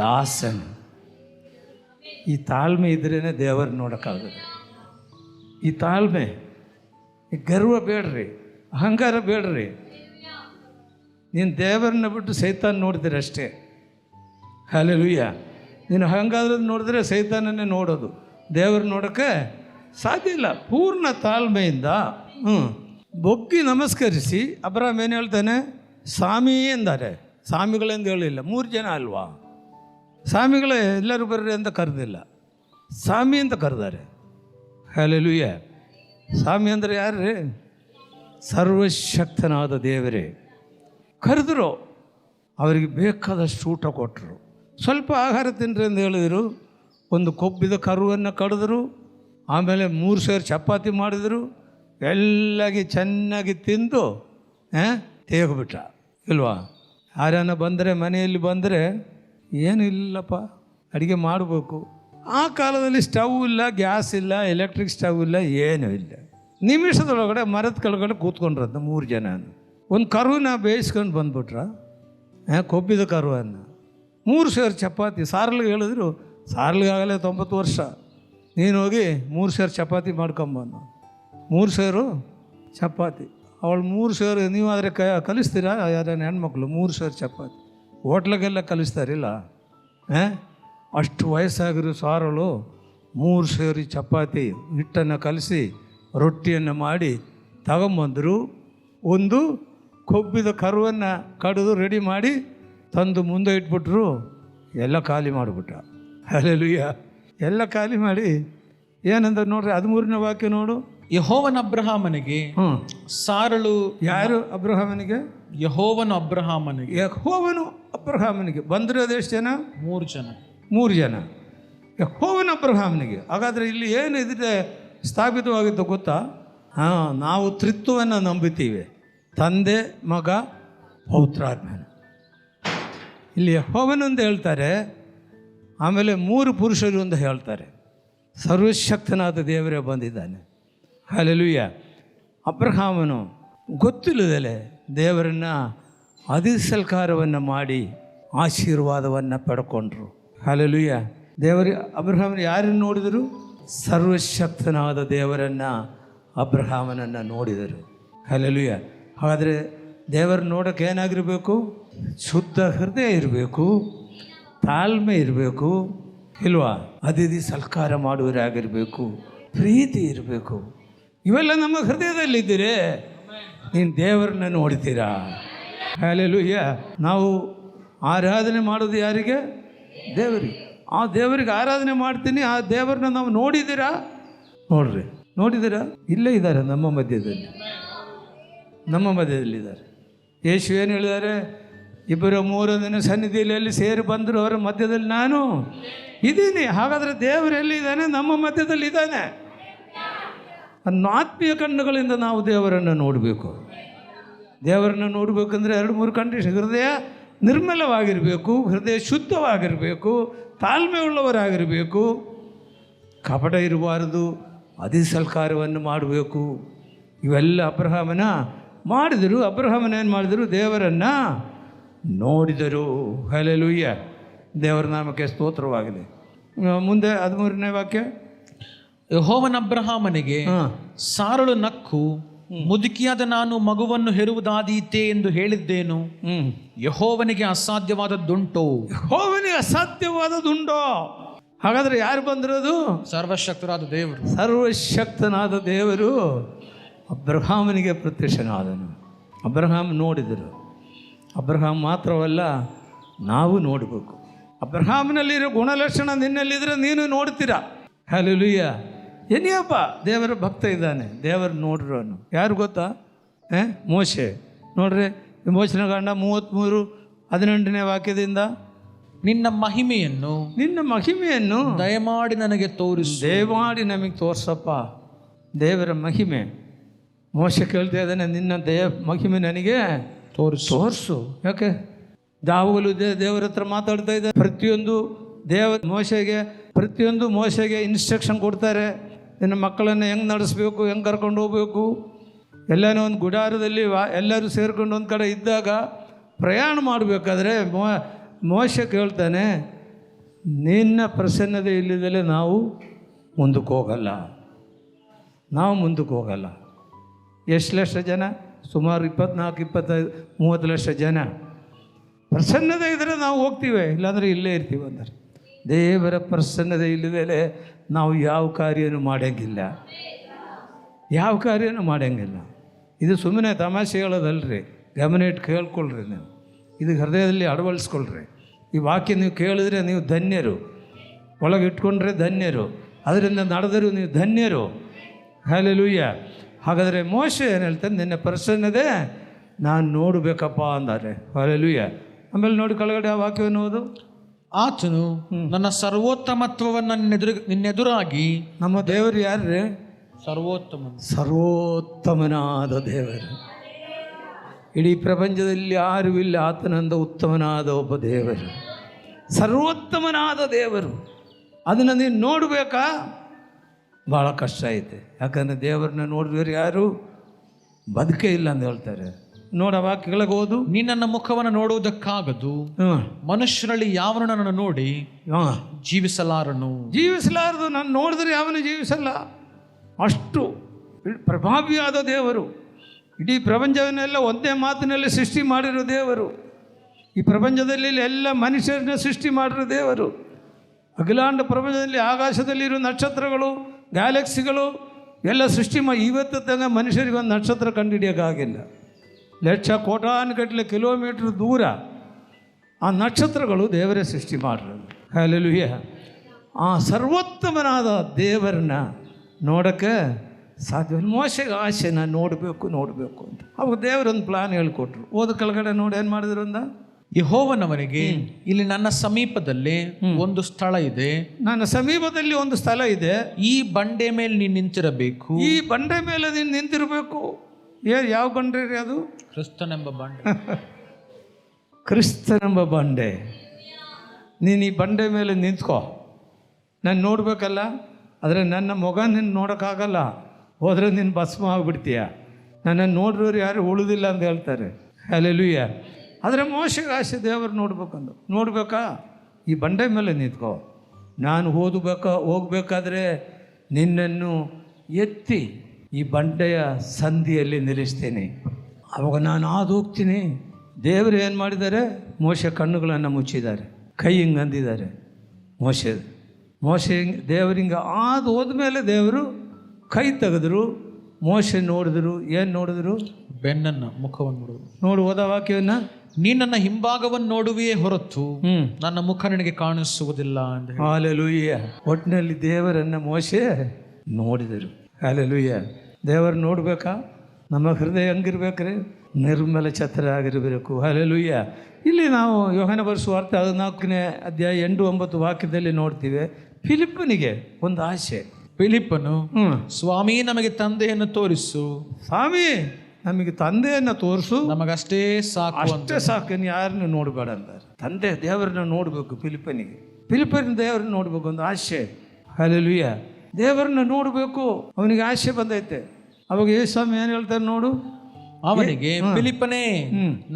ದಾಸನು. ಈ ತಾಳ್ಮೆ ಇದ್ರೇ ದೇವರು ನೋಡೋಕ್ಕಾಗೋದು. ಈ ತಾಳ್ಮೆ, ಈ ಗರ್ವ ಬೇಡ್ರಿ, ಅಹಂಕಾರ ಬೇಡ್ರಿ. ನೀನು ದೇವರನ್ನ ಬಿಟ್ಟು ಸೈತಾನ್ ನೋಡ್ತೀರಿ ಅಷ್ಟೇ. ಹಲ್ಲೆಲೂಯಾ. ನೀನು ಅಹಂಕಾರ ನೋಡಿದ್ರೆ ಸೈತಾನನ್ನೇ ನೋಡೋದು, ದೇವರು ನೋಡೋಕ್ಕೆ ಸಾಧ್ಯ ಇಲ್ಲ. ಪೂರ್ಣ ತಾಳ್ಮೆಯಿಂದ ಬೊಗ್ಗಿ ನಮಸ್ಕರಿಸಿ ಅಬ್ರಹಾಮ್ ಏನು ಹೇಳ್ತಾನೆ? ಸ್ವಾಮಿ ಎಂದರೆ. ಸ್ವಾಮಿಗಳೆಂದು ಹೇಳಿಲ್ಲ, 3 ಜನ ಅಲ್ವಾ? ಸ್ವಾಮಿಗಳೇ ಎಲ್ಲರೂ ಬರ್ರಿ ಅಂತ ಕರೆದಿಲ್ಲ, ಸ್ವಾಮಿ ಅಂತ ಕರೆದಾರೆ. ಹಲ್ಲೆಲೂಯಾ. ಸ್ವಾಮಿ ಅಂದರೆ ಯಾರು ರೀ? ಸರ್ವಶಕ್ತನಾದ ದೇವರೇ. ಕರೆದ್ರು, ಅವರಿಗೆ ಬೇಕಾದಷ್ಟು ಊಟ ಕೊಟ್ಟರು. ಸ್ವಲ್ಪ ಆಹಾರ ತಿನ್ನಿರಿ ಅಂತ ಹೇಳಿದರು. ಒಂದು ಕೊಬ್ಬಿದ ಕರುವನ್ನು ಕಡಿದ್ರು. ಆಮೇಲೆ 3 ಸೇರು ಚಪಾತಿ ಮಾಡಿದರು. ಎಲ್ಲಾಗಿ ಚೆನ್ನಾಗಿ ತಿಂದು ತೇಗ್ಬಿಟ್ಟ ಇಲ್ವಾ? ಯಾರನ್ನ ಬಂದರೆ, ಮನೆಯಲ್ಲಿ ಬಂದರೆ ಏನೂ ಇಲ್ಲಪ್ಪ, ಅಡುಗೆ ಮಾಡಬೇಕು. ಆ ಕಾಲದಲ್ಲಿ ಸ್ಟವ್ ಇಲ್ಲ, ಗ್ಯಾಸ್ ಇಲ್ಲ, ಎಲೆಕ್ಟ್ರಿಕ್ ಸ್ಟವ್ ಇಲ್ಲ, ಏನೂ ಇಲ್ಲ. ನಿಮಿಷದೊಳಗಡೆ ಮರದ ಕೆಳಗಡೆ ಕೂತ್ಕೊಂಡ್ರಂತ 3 ಜನ. ಒಂದು ಕರುವನ್ನ ಬೇಯಿಸ್ಕೊಂಡು ಬಂದ್ಬಿಟ್ರ, ಕೊಬ್ಬಿದ ಕರುವನ್ನು. 3 ಸೇರು ಚಪಾತಿ. ಸಾರ್ಲಿಗೆ ಹೇಳಿದ್ರು, ಸಾರ್ಲಿಗಾಗಲೇ 90 ವರ್ಷ. ನೀನು ಹೋಗಿ 3 ಸೇರು ಚಪಾತಿ ಮಾಡ್ಕೊಂಬಂದು. 3 ಸೇರು ಚಪಾತಿ. ಅವಳು 3 ಸೇರು. ನೀವು ಆದರೆ ಕಲಿಸ್ತೀರಾ? ಯಾರೇನು ಹೆಣ್ಮಕ್ಳು 3 ಸೇರು ಚಪಾತಿ ಹೋಟ್ಲಿಗೆಲ್ಲ ಕಲಿಸ್ತಾರಿಲ್ಲ. ಅಷ್ಟು ವಯಸ್ಸಾಗಿರೋ ಸಾರಳು 3 ಸೇರು ಚಪಾತಿ ಹಿಟ್ಟನ್ನು ಕಲಸಿ ರೊಟ್ಟಿಯನ್ನು ಮಾಡಿ ತಗೊಂಬಂದರು. ಒಂದು ಕೊಬ್ಬಿದ ಕರುವನ್ನು ಕಡಿದು ರೆಡಿ ಮಾಡಿ ತಂದು ಮುಂದೆ ಇಟ್ಬಿಟ್ರು. ಎಲ್ಲ ಖಾಲಿ ಮಾಡಿಬಿಟ್ಟ. ಹಲ್ಲೆಲೂಯಾ. ಎಲ್ಲ ಖಾಲಿ ಮಾಡಿ ಏನಂತ ನೋಡ್ರಿ, 13ನೇ ವಾಕ್ಯ ನೋಡು. ಯೆಹೋವನ ಅಬ್ರಹಾಮನಿಗೆ ಸಾರಳು. ಯಾರು ಅಬ್ರಹಾಮನಿಗೆ? ಯೆಹೋವನು ಅಬ್ರಹಾಮನಿಗೆ ಬಂದಿರೋದು ಎಷ್ಟು ಜನ? 3 ಜನ. ಯೆಹೋವನ ಅಬ್ರಹಾಮನಿಗೆ. ಹಾಗಾದರೆ ಇಲ್ಲಿ ಏನು ಇದ್ರೆ ಸ್ಥಾಪಿತವಾಗಿತ್ತು ಗೊತ್ತಾ? ನಾವು ತ್ರಿತ್ವವನ್ನು ನಂಬುತ್ತೀವಿ, ತಂದೆ, ಮಗ, ಪೌತ್ರಾತ್ಮನ. ಇಲ್ಲಿ ಯೆಹೋವನು ಅಂತ ಹೇಳ್ತಾರೆ, ಆಮೇಲೆ 3 ಪುರುಷರು ಅಂತ ಹೇಳ್ತಾರೆ. ಸರ್ವಶಕ್ತನಾದ ದೇವರೇ ಬಂದಿದ್ದಾನೆ. ಹಲ್ಲೆಲೂಯಾ. ಅಬ್ರಹಾಮನು ಗೊತ್ತಿಲ್ಲದಲೆ ದೇವರನ್ನು ಅಧಿಸಲ್ಕಾರವನ್ನು ಮಾಡಿ ಆಶೀರ್ವಾದವನ್ನು ಪಡ್ಕೊಂಡ್ರು. ಹಲ್ಲೆಲೂಯಾ. ಅಬ್ರಹಾಮನು ಯಾರನ್ನು ನೋಡಿದರು? ಸರ್ವಶಕ್ತನಾದ ದೇವರನ್ನು, ಅಬ್ರಹಾಮನನ್ನು ನೋಡಿದರು. ಹಲ್ಲೆಲೂಯಾ. ಹಾಗಾದರೆ ದೇವರ ನೋಡೋಕೆ ಏನಾಗಿರಬೇಕು? ಶುದ್ಧ ಹೃದಯ ಇರಬೇಕು, ತಾಳ್ಮೆ ಇರಬೇಕು ಇಲ್ವಾ? ಅತಿಥಿ ಸತ್ಕಾರ ಮಾಡುವರಾಗಿರಬೇಕು, ಪ್ರೀತಿ ಇರಬೇಕು. ಇವೆಲ್ಲ ನಮ್ಮ ಹೃದಯದಲ್ಲಿದ್ದೀರಿ, ನೀನು ದೇವರನ್ನ ನೋಡ್ತೀರಾ? ಹಲ್ಲೆಲೂಯಾ. ನಾವು ಆರಾಧನೆ ಮಾಡೋದು ಯಾರಿಗೆ? ದೇವರಿಗೆ. ಆ ದೇವರಿಗೆ ಆರಾಧನೆ ಮಾಡ್ತೀನಿ, ಆ ದೇವರನ್ನ ನಾವು ನೋಡಿದ್ದೀರಾ? ನೋಡಿದ್ದೀರಾ? ಇಲ್ಲೇ ಇದ್ದಾರೆ ನಮ್ಮ ಮಧ್ಯದಲ್ಲಿದ್ದಾರೆ. ಯೇಸು ಏನು ಹೇಳಿದ್ದಾರೆ? 2-3 ದಿನ ಸನ್ನಿಧಿಯಲ್ಲಿ ಸೇರಿ ಬಂದರು, ಅವರ ಮಧ್ಯದಲ್ಲಿ ನಾನು ಇದ್ದೀನಿ. ಹಾಗಾದರೆ ದೇವರು ಎಲ್ಲಿದ್ದಾನೆ? ನಮ್ಮ ಮಧ್ಯದಲ್ಲಿ ಇದ್ದಾನೆ. ಆತ್ಮೀಯ ಕಣ್ಣುಗಳಿಂದ ನಾವು ದೇವರನ್ನು ನೋಡಬೇಕು. ದೇವರನ್ನು ನೋಡಬೇಕಂದ್ರೆ 2-3 ಕಂಡೀಷನ್. ಹೃದಯ ನಿರ್ಮಲವಾಗಿರಬೇಕು, ಹೃದಯ ಶುದ್ಧವಾಗಿರಬೇಕು, ತಾಳ್ಮೆ ಉಳ್ಳವರಾಗಿರಬೇಕು, ಕಪಟ ಇರಬಾರದು, ಅಧಿಸಲ್ಕಾರವನ್ನು ಮಾಡಬೇಕು. ಇವೆಲ್ಲ ಅಬ್ರಹಾಮನ ಮಾಡಿದರು. ಅಬ್ರಹಾಮನೇನು ಮಾಡಿದರು? ದೇವರನ್ನು ನೋಡಿದರು. ಹಲ್ಲೆಲೂಯಾ, ದೇವರ ನಾಮಕ್ಕೆ ಸ್ತೋತ್ರವಾಗಲಿ. ಮುಂದೆ 13ನೇ ವಾಕ್ಯ. ಯೆಹೋವನ ಅಬ್ರಹಾಮನಿಗೆ ಸಾರಳು ನಕ್ಕು, ಮುದುಕಿಯಾದ ನಾನು ಮಗುವನ್ನು ಹೆರುವುದಾದೀತೆ ಎಂದು ಹೇಳಿದ್ದೇನು? ಯೆಹೋವನಿಗೆ ಅಸಾಧ್ಯವಾದದ್ದುಂಟೋ? ಯೆಹೋವನಿಗೆ ಅಸಾಧ್ಯವಾದದ್ದುಂಟೋ? ಹಾಗಾದ್ರೆ ಯಾರು ಬಂದಿರೋದು? ಸರ್ವಶಕ್ತರಾದ ದೇವರು. ಸರ್ವಶಕ್ತನಾದ ದೇವರು ಅಬ್ರಹಾಮನಿಗೆ ಪ್ರತ್ಯಕ್ಷನಾದನು. ಅಬ್ರಹಾಮ್ ನೋಡಿದರು. ಅಬ್ರಹಾಮ್ ಮಾತ್ರವಲ್ಲ, ನಾವು ನೋಡಬೇಕು. ಅಬ್ರಹಾಮನಲ್ಲಿರೋ ಗುಣಲಕ್ಷಣ ನಿನ್ನಲ್ಲಿದ್ದರೆ ನೀನು ನೋಡ್ತೀರಾ. ಹಲ್ಲೆಲೂಯಾ. ಏನಿಯಪ್ಪ ದೇವರ ಭಕ್ತ ಇದ್ದಾನೆ, ದೇವರು ನೋಡ್ರವನು. ಯಾರು ಗೊತ್ತಾ? ಮೋಶೆ. ನೋಡ್ರಿ, ಮೋಶನ ಗಂಡ 33:18ನೇ ವಾಕ್ಯದಿಂದ, ನಿನ್ನ ಮಹಿಮೆಯನ್ನು ದಯಮಾಡಿ ನನಗೆ ತೋರಿಸು. ದಯಮಾಡಿ ನಮಗೆ ತೋರ್ಸಪ್ಪ. ದೇವರ ಮಹಿಮೆ ಮೋಶೆ ಕೇಳ್ತಾ ಇದ್ದಾನೆ, ನಿನ್ನ ಮಹಿಮೆ ನನಗೆ ತೋರಿಸು. ಯಾಕೆ? ಯಾವಾಗಲೂ ದೇವರ ಹತ್ರ ಮಾತಾಡ್ತಾ ಇದ್ದಾರೆ. ಪ್ರತಿಯೊಂದು ಮೋಶೆಗೆ ಇನ್ಸ್ಟ್ರಕ್ಷನ್ ಕೊಡ್ತಾರೆ. ನಿನ್ನ ಮಕ್ಕಳನ್ನು ಹೆಂಗೆ ನಡೆಸಬೇಕು, ಹೆಂಗೆ ಕರ್ಕೊಂಡು ಹೋಗ್ಬೇಕು. ಎಲ್ಲನೂ ಒಂದು ಗುಡಾರದಲ್ಲಿ ಎಲ್ಲರೂ ಸೇರ್ಕೊಂಡು ಒಂದು ಕಡೆ ಇದ್ದಾಗ ಪ್ರಯಾಣ ಮಾಡಬೇಕಾದ್ರೆ ಮೋಶೆ ಕೇಳ್ತಾನೆ, ನಿನ್ನ ಪ್ರಸನ್ನತೆ ಇಲ್ಲದಲ್ಲೇ ನಾವು ಮುಂದಕ್ಕೆ ಹೋಗಲ್ಲ. ಎಷ್ಟು ಲಕ್ಷ ಜನ? ಸುಮಾರು 24-25-30 ಲಕ್ಷ ಜನ. ಪ್ರಸನ್ನತೆ ಇದ್ದರೆ ನಾವು ಹೋಗ್ತೀವಿ, ಇಲ್ಲಾಂದರೆ ಇಲ್ಲೇ ಇರ್ತೀವಿ ಅಂದರೆ. ದೇವರ ಪ್ರಸನ್ನತೆ ಇಲ್ಲದೇ ನಾವು ಯಾವ ಕಾರ್ಯನೂ ಮಾಡೋಂಗಿಲ್ಲ. ಇದು ಸುಮ್ಮನೆ ತಮಾಷೆ ಹೇಳೋದಲ್ರಿ, ಗಮನ ಇಟ್ಟು ಕೇಳ್ಕೊಳ್ರಿ. ನೀವು ಇದು ಹೃದಯದಲ್ಲಿ ಅಳವಡಿಸ್ಕೊಳ್ರಿ. ಈ ವಾಕ್ಯ ನೀವು ಕೇಳಿದ್ರೆ ನೀವು ಧನ್ಯರು, ಒಳಗೆ ಇಟ್ಕೊಂಡ್ರೆ ಧನ್ಯರು, ಅದರಿಂದ ನಡೆದರೂ ನೀವು ಧನ್ಯರು. ಹಲ್ಲೆಲೂಯಾ. ಹಾಗಾದರೆ ಮೋಶೆ ಏನು ಹೇಳ್ತಾನೆ? ನಿನ್ನ ಪ್ರಸನ್ನತೆ ನಾನು ನೋಡಬೇಕಪ್ಪ ಅಂದಾರೆ. ಹಲ್ಲೆಲೂಯಾ. ಆಮೇಲೆ ನೋಡಿ ಕೆಳಗಡೆ ಆ ವಾಕ್ಯವನ್ನು ಓದು. ಆತನು ನನ್ನ ಸರ್ವೋತ್ತಮತ್ವವನ್ನು ನಿನ್ನೆದುರಾಗಿ. ನಮ್ಮ ದೇವರು ಯಾರ್ರಿ? ಸರ್ವೋತ್ತಮನಾದ ದೇವರು. ಇಡೀ ಪ್ರಪಂಚದಲ್ಲಿ ಯಾರೂ ಇಲ್ಲ ಆತನಂದ ಉತ್ತಮನಾದ ಒಬ್ಬ ದೇವರು, ಸರ್ವೋತ್ತಮನಾದ ದೇವರು. ಅದನ್ನು ನೀನು ನೋಡಬೇಕಾ? ಭಾಳ ಕಷ್ಟ ಐತೆ. ಯಾಕಂದರೆ ದೇವರನ್ನ ನೋಡಿದ್ರೆ ಯಾರು ಬದುಕೇ ಇಲ್ಲ ಅಂತ ಹೇಳ್ತಾರೆ. ನೋಡ ವಾಕ್ಯಗಳಿಗೆ ಓದು. ನನ್ನ ಮುಖವನ್ನು ನೋಡುವುದಕ್ಕಾಗದು, ಮನುಷ್ಯರಲ್ಲಿ ಯಾವನು ನನ್ನನ್ನು ನೋಡಿ ಜೀವಿಸಲಾರದು. ನಾನು ನೋಡಿದ್ರೆ ಯಾವನು ಜೀವಿಸಲ್ಲ. ಅಷ್ಟು ಪ್ರಭಾವಿಯಾದ ದೇವರು. ಇಡೀ ಪ್ರಪಂಚವನ್ನೆಲ್ಲ ಒಂದೇ ಮಾತಿನಲ್ಲಿ ಸೃಷ್ಟಿ ಮಾಡಿರೋ ದೇವರು. ಈ ಪ್ರಪಂಚದಲ್ಲಿ ಎಲ್ಲ ಮನುಷ್ಯರನ್ನ ಸೃಷ್ಟಿ ಮಾಡಿರೋ ದೇವರು. ಅಖಿಲಾಂಡ ಪ್ರಪಂಚದಲ್ಲಿ ಆಕಾಶದಲ್ಲಿರೋ ನಕ್ಷತ್ರಗಳು, ಗ್ಯಾಲಕ್ಸಿಗಳು ಎಲ್ಲ ಸೃಷ್ಟಿ ಇವತ್ತು ತನಕ ಮನುಷ್ಯರಿಗೆ ಒಂದು ನಕ್ಷತ್ರ ಕಂಡುಹಿಡಿಯೋಕ್ಕಾಗಿಲ್ಲ. ಲಕ್ಷ ಕೋಟಾನುಗಟ್ಟಲೆ ಕಿಲೋಮೀಟ್ರ್ ದೂರ ಆ ನಕ್ಷತ್ರಗಳು ದೇವರೇ ಸೃಷ್ಟಿ ಮಾಡಿರೋದು. ಹಲ್ಲೆಲೂಯಾ. ಆ ಸರ್ವೋತ್ತಮನಾದ ದೇವರನ್ನ ನೋಡೋಕ್ಕೆ ಸಾಧ್ಯವಿಲ್ಲ. ಮೋಶೆಗೆ ಆಸೆ, ನಾನು ನೋಡಬೇಕು ಅಂತ. ಅವಾಗ ದೇವರೊಂದು ಪ್ಲಾನ್ ಹೇಳಿಕೊಟ್ರು. ಓದ ಕೆಳಗಡೆ ನೋಡಿ ಏನು ಮಾಡಿದ್ರು ಅಂದ. ಯೆಹೋವನವನಿಗೆ, ಇಲ್ಲಿ ನನ್ನ ಸಮೀಪದಲ್ಲಿ ಒಂದು ಸ್ಥಳ ಇದೆ. ನನ್ನ ಸಮೀಪದಲ್ಲಿ ಒಂದು ಸ್ಥಳ ಇದೆ. ಈ ಬಂಡೆ ಮೇಲೆ ನೀನು ನಿಂತಿರಬೇಕು. ಈ ಬಂಡೆ ಮೇಲೆ ನೀನು ನಿಂತಿರಬೇಕು. ಯಾವ ಬಂಡೆ ರೀ ಅದು? ಕ್ರಿಸ್ತನೆಂಬ ಬಂಡೆ. ಕ್ರಿಸ್ತನೆಂಬ ಬಂಡೆ. ನೀನು ಈ ಬಂಡೆ ಮೇಲೆ ನಿಂತ್ಕೋ. ನಾನು ನೋಡಬೇಕಲ್ಲ, ಆದರೆ ನನ್ನ ಮೊಗ ನಿನ್ನ ನೋಡೋಕ್ಕಾಗಲ್ಲ. ಹೋದರೆ ನೀನು ಭಸ್ಮ ಆಗಿಬಿಡ್ತೀಯ. ನನ್ನನ್ನು ನೋಡ್ರೋರು ಯಾರು ಉಳಿದಿಲ್ಲ ಅಂತ ಹೇಳ್ತಾರೆ. ಹಲ್ಲೆಲೂಯಾ. ಆದರೆ ಮೋಶೆಗೆ ಆಸೆ ದೇವರು ನೋಡಬೇಕಾ? ಈ ಬಂಡೆ ಮೇಲೆ ನಿಂತ್ಕೋ. ನಾನು ಹೋಗಬೇಕಾದ್ರೆ ನಿನ್ನನ್ನು ಎತ್ತಿ ಈ ಬಂಡೆಯ ಸಂಧಿಯಲ್ಲಿ ನಿಲ್ಲಿಸ್ತೀನಿ. ಅವಾಗ ನಾನು ಹೋಗ್ತೀನಿ. ದೇವರು ಏನು ಮಾಡಿದ್ದಾರೆ? ಮೋಶೆ ಕಣ್ಣುಗಳನ್ನು ಮುಚ್ಚಿದ್ದಾರೆ, ಕೈ ಹಿಂಗೆ ಅಂದಿದ್ದಾರೆ. ಮೋಶೆ ದೇವರಿಂಗೆ ಹೋದ್ಮೇಲೆ ದೇವರು ಕೈ ತೆಗೆದ್ರು. ಮೋಶೆ ನೋಡಿದ್ರು. ಏನು ನೋಡಿದ್ರು? ಬೆನ್ನನ್ನು, ಮುಖವನ್ನು ನೋಡಿದ್ರು. ನೋಡು ಓದ ವಾಕ್ಯವನ್ನು. ನೀ ನನ್ನ ಹಿಂಭಾಗವನ್ನು ನೋಡುವೆಯೇ ಹೊರತು ನನ್ನ ಮುಖ ನಿನಗೆ ಕಾಣಿಸುವುದಿಲ್ಲ ಅಂತ ಹೇಳಿ. ಹಾಲೆಲೂಯ್ಯ. ಒಟ್ಟಿನಲ್ಲಿ ದೇವರನ್ನ ಮೋಶೆ ನೋಡಿದರು. ಹಾಲೆಲೂಯ್ಯ. ದೇವರು ನೋಡ್ಬೇಕಾ? ನಮ್ಮ ಹೃದಯ ಹಂಗಿರ್ಬೇಕ್ರಿ, ನಿರ್ಮಲ ಛತ್ರ ಆಗಿರಬೇಕು. ಹಾಲೆಲೂಯ್ಯ. ಇಲ್ಲಿ ನಾವು ಯೋಹಾನ ಸುವಾರ್ತೆ 14ನೇ ಅಧ್ಯಾಯ 8-9 ವಾಕ್ಯದಲ್ಲಿ ನೋಡ್ತೀವಿ, ಫಿಲಿಪ್ಪನಿಗೆ ಒಂದು ಆಸೆ. ಫಿಲಿಪ್ಪನು, ಸ್ವಾಮಿ ನಮಗೆ ತಂದೆಯನ್ನು ತೋರಿಸು, ಸ್ವಾಮಿ ನಮಗೆ ತಂದೆಯನ್ನು ತೋರಿಸು, ನಮಗಷ್ಟೇ ಸಾಕು, ಅಷ್ಟೇ ಸಾಕು, ಇನ್ನು ಯಾರನ್ನು ನೋಡಬೇಡ ಅಂತಾರೆ. ತಂದೆ ದೇವರನ್ನ ನೋಡಬೇಕು ಫಿಲಿಪ್ಪನಿಗೆ. ಫಿಲಿಪ್ಪನ ದೇವರನ್ನ ನೋಡಬೇಕು ಒಂದು ಆಸೆ. ಹಾಲೆಲೂಯ್ಯ. ದೇವರನ್ನ ನೋಡಬೇಕು ಅವನಿಗೆ ಆಸೆ ಬಂದೈತೆ. ಅವಾಗ ಯೇಸು ಏನು ಹೇಳ್ತಾರೆ ನೋಡು ಅವನಿಗೆ, ಫಿಲಿಪ್ಪನೇ,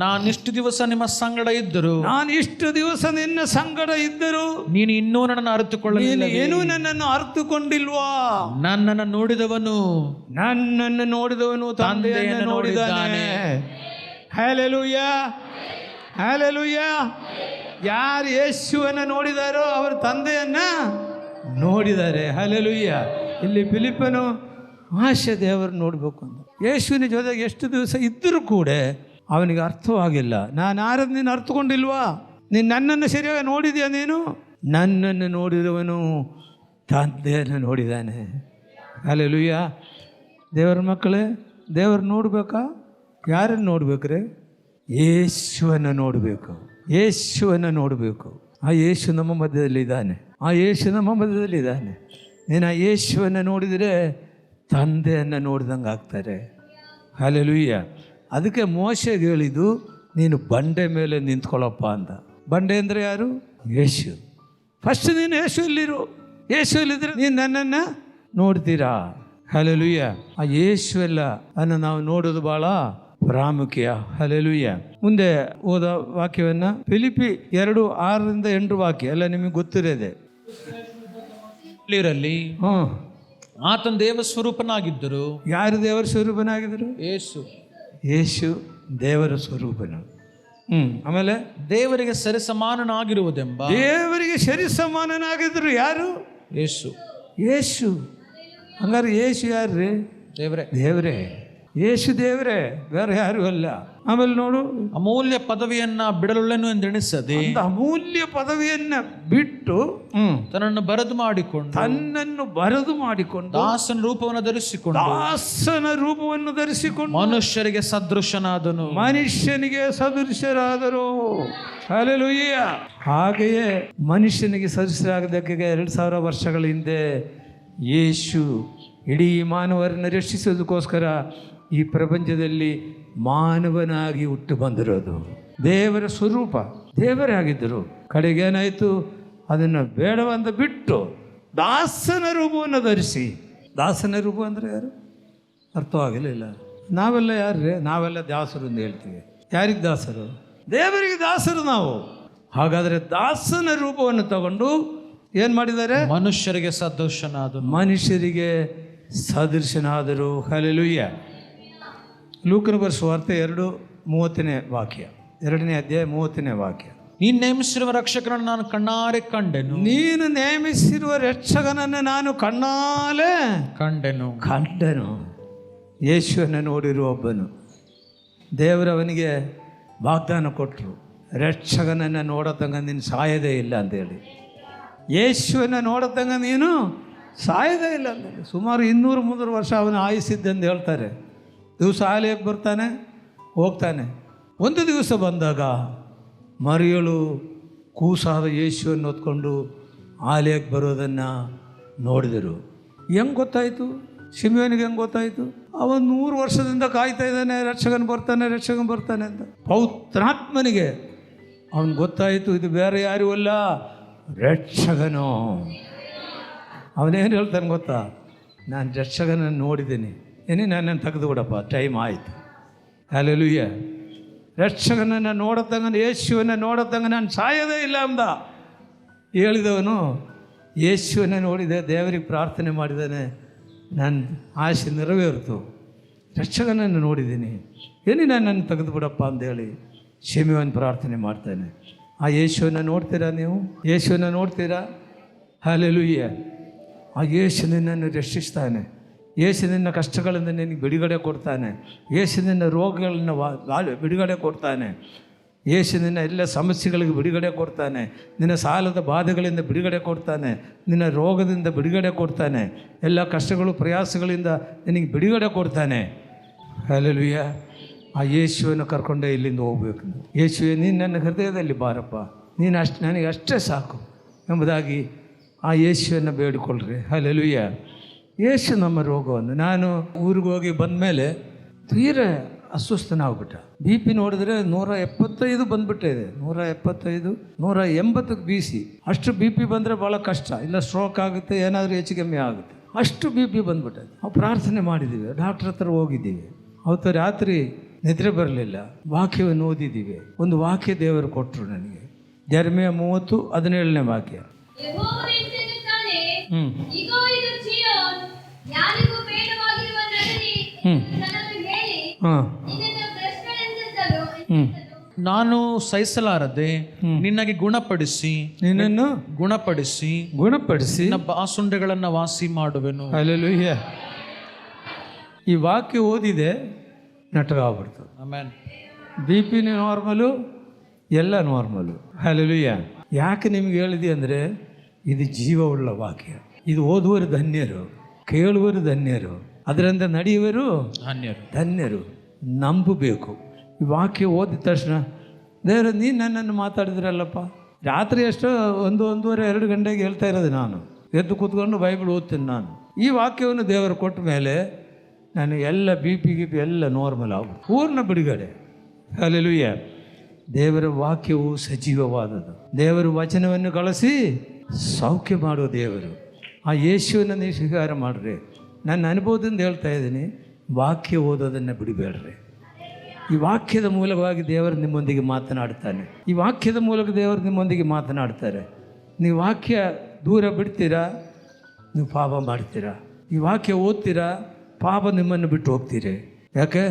ನಾನಿಷ್ಟು ದಿವಸ ನಿಮ್ಮ ಸಂಗಡ ಇದ್ದರು, ನಾನು ಇಷ್ಟು ದಿವಸ ನಿನ್ನ ಸಂಗಡ ಇದ್ದರು ನೀನು ಇನ್ನೂ ನನ್ನನ್ನು ಅರಿತುಕೊಳ್ಳಲಿಲ್ಲ, ಏನೂ ನನ್ನನ್ನು ಅರ್ಥಕೊಂಡಿಲ್ವಾ? ನನ್ನನ್ನು ನೋಡಿದವನು ತಂದೆಯನ್ನು ನೋಡಿದ್ದಾನೆ. Hallelujah, hallelujah. ಯಾರು ಯೇಸುವನ್ನು ನೋಡಿದಾರೋ ಅವರು ತಂದೆಯನ್ನ ನೋಡಿದ್ದಾರೆ. ಹಲ್ಲೆಲೂಯ. ಇಲ್ಲಿ ಫಿಲಿಪ್ಪನು ಆಶೆ ದೇವರು ನೋಡಬೇಕು ಅಂತ. ಯೇಸುವಿನ ಜೊತೆಗೆ ಎಷ್ಟು ದಿವಸ ಇದ್ದರೂ ಕೂಡ ಅವನಿಗೆ ಅರ್ಥವಾಗಿಲ್ಲ. ನಾನು ಯಾರದ್ದು ನೀನು ಅರ್ಥಕೊಂಡಿಲ್ವಾ? ನೀನು ನನ್ನನ್ನು ಸರಿಯಾಗಿ ನೋಡಿದ್ಯಾ? ನೀನು ನನ್ನನ್ನು ನೋಡಿದವನು ತಂದೆಯನ್ನು ನೋಡಿದ್ದಾನೆ. ಹಲ್ಲೆಲೂಯ. ದೇವರ ಮಕ್ಕಳೇ, ದೇವರು ನೋಡಬೇಕಾ? ಯಾರನ್ನು ನೋಡ್ಬೇಕ್ರೆ? ಯೇಸುವನ್ನು ನೋಡಬೇಕು. ಯೇಸುವನ್ನು ನೋಡಬೇಕು. ಆ ಯೇಸು ನಮ್ಮ ಮಧ್ಯದಲ್ಲಿದ್ದಾನೆ. ಆ ಯೇಸು ನಮ್ಮ ಮಧ್ಯದಲ್ಲಿದ್ದಾನೆ. ನೀನು ಆ ಯೇಸುವನ್ನು ನೋಡಿದರೆ ತಂದೆಯನ್ನು ನೋಡಿದಂಗೆ ಆಗ್ತಾರೆ. ಹಲ್ಲೆಲೂಯ್ಯ. ಅದಕ್ಕೆ ಮೋಶೆಗೆ ಹೇಳಿದ್ದು, ನೀನು ಬಂಡೆ ಮೇಲೆ ನಿಂತ್ಕೊಳ್ಳಪ್ಪ ಅಂತ. ಬಂಡೆ ಅಂದರೆ ಯಾರು? ಯೇಸು. ಫಸ್ಟ್ ನೀನು ಯೇಸುವಲ್ಲಿರು. ಯೇಸುವಲ್ಲಿದ್ದರೆ ನೀನು ನನ್ನನ್ನು ನೋಡ್ತೀರಾ. ಹಲ್ಲೆಲೂಯ್ಯ. ಆ ಯೇಸುವೆಲ್ಲ ಅನ್ನು ನಾವು ನೋಡೋದು ಭಾಳ ಪ್ರಾಮುಖ್ಯ. ಹಲ್ಲೆಲೂಯ್ಯ. ಮುಂದೆ ಓದ ವಾಕ್ಯವನ್ನು ಫಿಲಿಪ್ಪಿ 2:6-8 ವಾಕ್ಯ ಎಲ್ಲ ನಿಮಗೆ ಗೊತ್ತಿರೋದೆ. ಆತನ ದೇವ ಸ್ವರೂಪನಾಗಿದ್ದರು. ಯಾರು ದೇವರ ಸ್ವರೂಪನಾಗಿದ್ದರು? ಯೇಸು. ಯೇಸು ದೇವರ ಸ್ವರೂಪನು. ಆಮೇಲೆ ದೇವರಿಗೆ ಸರಿಸಮಾನನಾಗಿರುವುದೆಂಬ, ದೇವರಿಗೆ ಸರಿಸಮಾನನಾಗಿದ್ರು ಯಾರು? ಯೇಸು. ಯೇಸು. ಹಂಗಾರೆ ಯೇಸು ಯಾರ್ರಿ? ದೇವರೇ. ದೇವರೇ. ಯೇಸು ದೇವರೇ, ಬೇರೆ ಯಾರು ಅಲ್ಲ. ಆಮೇಲೆ ನೋಡು, ಅಮೂಲ್ಯ ಪದವಿಯನ್ನ ಬಿಡಲೊಳ್ಳೆನು ಎಂದೆಣಿಸದೆ, ಅಮೂಲ್ಯ ಪದವಿಯನ್ನ ಬಿಟ್ಟು ತನ್ನನ್ನು ಬರದು ಮಾಡಿಕೊಂಡು ದಾಸನ ರೂಪವನ್ನು ಧರಿಸಿಕೊಂಡು ಮನುಷ್ಯರಿಗೆ ಸದೃಶನಾದನು. ಮನುಷ್ಯನಿಗೆ ಸದೃಶರಾದರು. ಹಲ್ಲೆಲೂಯ್ಯ. ಹಾಗೆಯೇ ಮನುಷ್ಯನಿಗೆ ಸದೃಶರಾಗದಕ್ಕೆ 2000 ವರ್ಷಗಳ ಹಿಂದೆ ಯೇಸು ಇಡೀ ಮಾನವರನ್ನು ರಕ್ಷಿಸೋದಕ್ಕೋಸ್ಕರ ಈ ಪ್ರಪಂಚದಲ್ಲಿ ಮಾನವನಾಗಿ ಹುಟ್ಟು ಬಂದಿರೋದು. ದೇವರ ಸ್ವರೂಪ, ದೇವರೇ ಆಗಿದ್ದರು. ಕಡೆಗೇನಾಯಿತು? ಅದನ್ನು ಬೇಡವಂತ ಬಿಟ್ಟು ದಾಸನ ರೂಪವನ್ನು ಧರಿಸಿ. ದಾಸನ ರೂಪ ಅಂದರೆ ಯಾರು? ಅರ್ಥವಾಗಿಲ್ಲ. ನಾವೆಲ್ಲ ಯಾರ್ರಿ? ನಾವೆಲ್ಲ ದಾಸರು ಅಂತ ಹೇಳ್ತೀವಿ. ಯಾರಿಗೆ ದಾಸರು? ದೇವರಿಗೆ ದಾಸರು ನಾವು. ಹಾಗಾದರೆ ದಾಸನ ರೂಪವನ್ನು ತಗೊಂಡು ಏನು ಮಾಡಿದ್ದಾರೆ? ಮನುಷ್ಯರಿಗೆ ಸದೃಶನಾದನು. ಮನುಷ್ಯರಿಗೆ ಸದೃಶನಾದರು. ಹಲ್ಲೆಲೂಯ್ಯ. ಲೂಕನ ಸುವಾರ್ತೆ 2:30 ವಾಕ್ಯ, 2ನೇ ಅಧ್ಯಾಯ 30ನೇ ವಾಕ್ಯ. ನೀನು ನೇಮಿಸಿರುವ ರಕ್ಷಕನನ್ನು ನಾನು ಕಣ್ಣಾರೆ ಕಂಡೆನು. ನೀನು ನೇಮಿಸಿರುವ ರಕ್ಷಕನನ್ನು ನಾನು ಕಣ್ಣಾಲೆ ಕಂಡೆನು. ಯೇಸುವನ್ನು ನೋಡಿರುವ ಒಬ್ಬನು. ದೇವರವನಿಗೆ ವಾಗ್ದಾನ ಕೊಟ್ಟರು, ರಕ್ಷಕನನ್ನು ನೋಡತಂಗ ನೀನು ಸಾಯದೇ ಇಲ್ಲ ಅಂತೇಳಿ. ಯೇಸುವನ್ನು ನೋಡತಂಗ ನೀನು ಸಾಯದೇ ಇಲ್ಲ ಅಂತೇಳಿ. ಸುಮಾರು 200-300 ವರ್ಷ ಅವನು ಆಯುಸಿದ್ದೆಂದು ಹೇಳ್ತಾರೆ. ದಿವಸ ಆಲಯಕ್ಕೆ ಬರ್ತಾನೆ, ಹೋಗ್ತಾನೆ. ಒಂದು ದಿವಸ ಬಂದಾಗ ಮರಿಯಳು ಕೂಸಾದ ಯೇಸುವನ್ನು ಹೊತ್ಕೊಂಡು ಆಲಯಕ್ಕೆ ಬರೋದನ್ನು ನೋಡಿದರು. ಹೆಂಗೆ ಗೊತ್ತಾಯಿತು? ಶಿಮಿಯೋನಿಗೆ ಹೆಂಗೆ ಗೊತ್ತಾಯಿತು? ಅವನು 100 ವರ್ಷದಿಂದ ಕಾಯ್ತಾ ಇದ್ದಾನೆ, ರಕ್ಷಕನ ಬರ್ತಾನೆ ಅಂತ. ಪವಿತ್ರಾತ್ಮನಿಗೆ ಅವನು ಗೊತ್ತಾಯಿತು, ಇದು ಬೇರೆ ಯಾರೂ ಅಲ್ಲ, ರಕ್ಷಕನು. ಅವನೇನು ಹೇಳ್ತಾನೆ ಗೊತ್ತಾ? ನಾನು ರಕ್ಷಕನನ್ನು ನೋಡಿದ್ದೀನಿ, ನನ್ನನ್ನು ತೆಗೆದು ಬಿಡಪ್ಪ, ಟೈಮ್ ಆಯಿತು. ಹಲ್ಲೆಲೂಯ್ಯ. ರಕ್ಷಕನನ್ನು ನೋಡತಂಗ, ಯೇಸುವನ್ನು ನೋಡತಂಗ ನಾನು ಸಾಯೋದೇ ಇಲ್ಲ ಅಂದ. ಹೇಳಿದವನು ಯೇಸುವನ್ನು ನೋಡಿದೆ, ದೇವರಿಗೆ ಪ್ರಾರ್ಥನೆ ಮಾಡಿದ್ದಾನೆ, ನನ್ನ ಆಸೆ ನೆರವೇರಿತು, ರಕ್ಷಕನನ್ನು ನೋಡಿದ್ದೀನಿ, ನನ್ನನ್ನು ತೆಗೆದು ಬಿಡಪ್ಪ ಅಂತೇಳಿ ಶಿಮಿಯೋನ್ ಪ್ರಾರ್ಥನೆ ಮಾಡ್ತಾನೆ. ಆ ಯೇಸುವನ್ನು ನೋಡ್ತೀರಾ ನೀವು? ಯೇಸುವನ್ನು ನೋಡ್ತೀರಾ? ಹಲ್ಲೆಲೂಯ್ಯ. ಆ ಯೇಸು ನಿನ್ನನ್ನು ರಕ್ಷಿಸ್ತಾನೆ. ಯೇಸು ನಿನ್ನ ಕಷ್ಟಗಳಿಂದ ನಿನಗೆ ಬಿಡುಗಡೆ ಕೊಡ್ತಾನೆ. ಯೇಸು ನಿನ್ನ ರೋಗಗಳನ್ನು ಬಿಡುಗಡೆ ಕೊಡ್ತಾನೆ. ಯೇಸು ನಿನ್ನ ಎಲ್ಲ ಸಮಸ್ಯೆಗಳಿಗೆ ಬಿಡುಗಡೆ ಕೊಡ್ತಾನೆ, ನಿನ್ನ ಸಾಲದ ಬಾಧೆಗಳಿಂದ ಬಿಡುಗಡೆ ಕೊಡ್ತಾನೆ, ನಿನ್ನ ರೋಗದಿಂದ ಬಿಡುಗಡೆ ಕೊಡ್ತಾನೆ, ಎಲ್ಲ ಕಷ್ಟಗಳು ಪ್ರಯಾಸಗಳಿಂದ ನಿನಗೆ ಬಿಡುಗಡೆ ಕೊಡ್ತಾನೆ. ಹಲ್ಲೆಲೂಯಾ. ಆ ಯೇಸುವನ್ನು ಕರ್ಕೊಂಡೇ ಇಲ್ಲಿಂದ ಹೋಗ್ಬೇಕು. ಯೇಸುವೆ, ನೀನು ನನ್ನ ಹೃದಯದಲ್ಲಿ ಬಾರಪ್ಪ, ನೀನು ನನಗೆ ಅಷ್ಟೇ ಸಾಕು ಎಂಬುದಾಗಿ ಆ ಯೇಸುವನ್ನು ಬೇಡಿಕೊಳ್ಳ್ರಿ. ಹಲ್ಲೆಲೂಯಾ. ಯೇಸು ನಮ್ಮ ರೋಗವನ್ನು, ನಾನು ಊರಿಗೆ ಹೋಗಿ ಬಂದ ಮೇಲೆ ತೀರ ಅಸ್ವಸ್ಥನಾಗ್ಬಿಟ್ಟ. ಬಿ ಪಿ ನೋಡಿದ್ರೆ 175 ಬಂದ್ಬಿಟ್ಟಿದೆ. 175 180ಕ್ಕೆ BC. ಅಷ್ಟು ಬಿ ಪಿ ಬಂದರೆ ಭಾಳ ಕಷ್ಟ. ಇಲ್ಲ ಸ್ಟ್ರೋಕ್ ಆಗುತ್ತೆ, ಏನಾದರೂ ಹೆಚ್ಚು ಕಮ್ಮಿ ಆಗುತ್ತೆ. ಅಷ್ಟು ಬಿ ಪಿ ಬಂದ್ಬಿಟ್ಟದೆ. ನಾವು ಪ್ರಾರ್ಥನೆ ಮಾಡಿದ್ದೀವಿ, ಡಾಕ್ಟ್ರ್ ಹತ್ರ ಹೋಗಿದ್ದೀವಿ. ಅವತ್ತು ರಾತ್ರಿ ನಿದ್ರೆ ಬರಲಿಲ್ಲ, ವಾಕ್ಯವನ್ನು ಓದಿದ್ದೀವಿ. ಒಂದು ವಾಕ್ಯ ದೇವರು ಕೊಟ್ಟರು ನನಗೆ, ಜೆರೆಮೀಯ 30:17 ವಾಕ್ಯ. ನಾನು ಸಹಿಸಲಾರದೆ ನಿನ್ನಗೆ ನಿನ್ನನ್ನು ಗುಣಪಡಿಸಿ ನಿನ್ನ ಬಾಸುಂಡೆಗಳನ್ನು ವಾಸಿ ಮಾಡುವೆನು. ಹಲ್ಲೆಲೂಯಾ. ಈ ವಾಕ್ಯ ಓದಿದೆ, ನಟಗಾಗ್ಬಿಡ್ತು. ಆಮೆನ್. ಬಿ ಪಿ ನಾರ್ಮಲು, ಎಲ್ಲ ನಾರ್ಮಲು. ಹಲ್ಲೆಲೂಯಾ. ಯಾಕೆ ನಿಮ್ಗೆ ಹೇಳಿದೆ ಅಂದರೆ ಇದು ಜೀವವುಳ್ಳ ವಾಕ್ಯ. ಇದು ಓದುವರು ಧನ್ಯರು, ಕೇಳುವರು ಧನ್ಯರು, ಅದರಿಂದ ನಡೆಯುವರು ಧನ್ಯರು. ನಂಬಬೇಕು. ಈ ವಾಕ್ಯ ಓದಿದ ತಕ್ಷಣ ದೇವರು ನೀನು ನನ್ನನ್ನು ಮಾತಾಡಿದ್ರಲ್ಲಪ್ಪ. ರಾತ್ರಿ ಎಷ್ಟೋ 1-1:30 ಗಂಟೆಗೆ ಹೇಳ್ತಾ ಇರೋದು ನಾನು. ಎದ್ದು ಕೂತ್ಕೊಂಡು ಬೈಬಲ್ ಓದ್ತೀನಿ ನಾನು. ಈ ವಾಕ್ಯವನ್ನು ದೇವರು ಕೊಟ್ಟ ಮೇಲೆ ನಾನು ಎಲ್ಲ ಬಿ ಪಿ ಎಲ್ಲ ನಾರ್ಮಲ್ ಆಗುತ್ತೆ, ಪೂರ್ಣ ಬಿಡುಗಡೆ. ಹಲ್ಲೆಲೂಯಾ. ದೇವರ ವಾಕ್ಯವು ಸಜೀವವಾದದ್ದು. ದೇವರ ವಚನವನ್ನು ಕಳಿಸಿ ಸೌಖ್ಯ ಮಾಡುವ ದೇವರು. ಆ ಯೇಸುವನ್ನು ನೀವು ಸ್ವೀಕಾರ ಮಾಡಿರಿ. ನನ್ನ ಅನುಭವದಿಂದ ಹೇಳ್ತಾ ಇದ್ದೀನಿ, ವಾಕ್ಯ ಓದೋದನ್ನು ಬಿಡಬೇಡ್ರಿ. ಈ ವಾಕ್ಯದ ಮೂಲಕವಾಗಿ ದೇವರು ನಿಮ್ಮೊಂದಿಗೆ ಮಾತನಾಡ್ತಾನೆ. ಈ ವಾಕ್ಯದ ಮೂಲಕ ದೇವರು ನಿಮ್ಮೊಂದಿಗೆ ಮಾತನಾಡ್ತಾರೆ. ನೀವು ವಾಕ್ಯ ದೂರ ಬಿಡ್ತೀರಾ, ನೀವು ಪಾಪ ಮಾಡ್ತೀರಾ. ಈ ವಾಕ್ಯ ಓದ್ತೀರಾ, ಪಾಪ ನಿಮ್ಮನ್ನು ಬಿಟ್ಟು ಹೋಗ್ತೀರಿ. ಯಾಕೆ?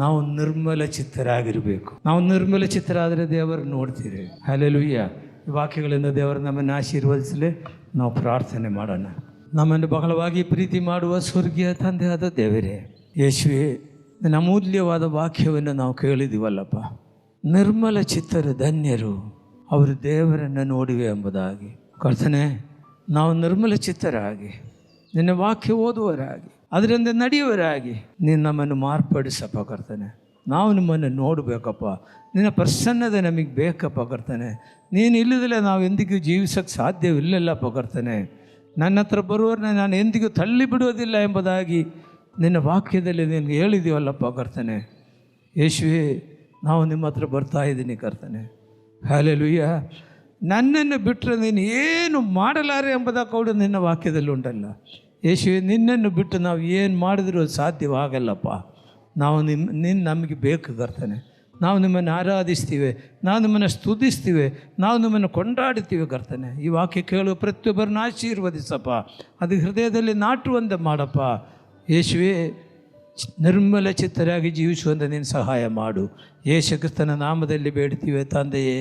ನಾವು ನಿರ್ಮಲ ಚಿತ್ತರಾಗಿರಬೇಕು. ನಾವು ನಿರ್ಮಲ ಚಿತ್ತರಾದರೆ ದೇವರು ನೋಡ್ತೀರಿ. ಹಲ್ಲೆಲೂಯಾ. ಈ ವಾಕ್ಯಗಳಿಂದ ದೇವರು ನಮ್ಮನ್ನು ಆಶೀರ್ವದಿಸಲಿ. ನಾವು ಪ್ರಾರ್ಥನೆ ಮಾಡೋಣ. ನಮ್ಮನ್ನು ಬಹಳವಾಗಿ ಪ್ರೀತಿ ಮಾಡುವ ಸ್ವರ್ಗೀಯ ತಂದೆಯಾದ ದೇವರೇ, ಯೇಸುವೇ, ನನ್ನ ಅಮೂಲ್ಯವಾದ ವಾಕ್ಯವನ್ನು ನಾವು ಕೇಳಿದ್ದೀವಲ್ಲಪ್ಪ. ನಿರ್ಮಲ ಚಿತ್ತರು ಧನ್ಯರು, ಅವರು ದೇವರನ್ನು ನೋಡಿವೆ ಎಂಬುದಾಗಿ. ಕರ್ತನೆ, ನಾವು ನಿರ್ಮಲ ಚಿತ್ತರಾಗಿ ನಿನ್ನ ವಾಕ್ಯ ಓದುವರಾಗಿ ಅದರಿಂದ ನಡೆಯುವರಾಗಿ ನೀನು ನಮ್ಮನ್ನು ಮಾರ್ಪಡಿಸಪ್ಪ ಕರ್ತನೆ. ನಾವು ನಿಮ್ಮನ್ನು ನೋಡಬೇಕಪ್ಪ. ನಿನ್ನ ಪ್ರಸನ್ನತೆ ನಮಗೆ ಬೇಕಪ್ಪ ಕರ್ತನೆ. ನೀನು ಇಲ್ಲದಲ್ಲೇ ನಾವು ಎಂದಿಗೂ ಜೀವಿಸೋಕ್ಕೆ ಸಾಧ್ಯವಿಲ್ಲಲ್ಲಪ್ಪ ಕರ್ತನೆ. ನನ್ನ ಹತ್ರ ಬರುವವರನ್ನ ನಾನು ಎಂದಿಗೂ ತಳ್ಳಿ ಬಿಡುವುದಿಲ್ಲ ಎಂಬುದಾಗಿ ನಿನ್ನ ವಾಕ್ಯದಲ್ಲಿ ನಿನಗೆ ಹೇಳಿದ್ದೀವಲ್ಲಪ್ಪ ಕರ್ತನೆ. ಯೇಸುವೇ, ನಾವು ನಿಮ್ಮ ಹತ್ರ ಬರ್ತಾ ಇದ್ದೀನಿ ಕರ್ತನೆ. ಹಲ್ಲೆಲೂಯಾ. ನನ್ನನ್ನು ಬಿಟ್ಟರೆ ನೀನು ಏನು ಮಾಡಲಾರೆ ಎಂಬುದಾಗಿ ಕೂಡ ನಿನ್ನ ವಾಕ್ಯದಲ್ಲಿ ಉಂಟಲ್ಲ. ಯೇಸುವೇ, ನಿನ್ನನ್ನು ಬಿಟ್ಟು ನಾವು ಏನು ಮಾಡಿದರೂ ಸಾಧ್ಯವಾಗಲ್ಲಪ್ಪ. ನಾವು ನೀನು ನಮಗೆ ಬೇಕು ಕರ್ತನೆ. ನಾವು ನಿಮ್ಮನ್ನು ಆರಾಧಿಸ್ತೀವಿ, ನಾವು ನಿಮ್ಮನ್ನು ಸ್ತುತಿಸ್ತೀವಿ, ನಾವು ನಿಮ್ಮನ್ನು ಕೊಂಡಾಡ್ತೀವಿ ಕರ್ತನೆ. ಈ ವಾಕ್ಯ ಕೇಳುವ ಪ್ರತಿಯೊಬ್ಬರನ್ನ ಆಶೀರ್ವದಿಸಪ್ಪ. ಅದು ಹೃದಯದಲ್ಲಿ ನಾಟುವಂತೆ ಮಾಡಪ್ಪ. ಯೇಸುವೇ, ನಿರ್ಮಲ ಚಿತ್ತರಾಗಿ ಜೀವಿಸುವಂತೆ ನೀನು ಸಹಾಯ ಮಾಡು. ಯೇಸು ಕ್ರಿಸ್ತನ ನಾಮದಲ್ಲಿ ಬೇಡ್ತೀವಿ ತಂದೆಯೇ,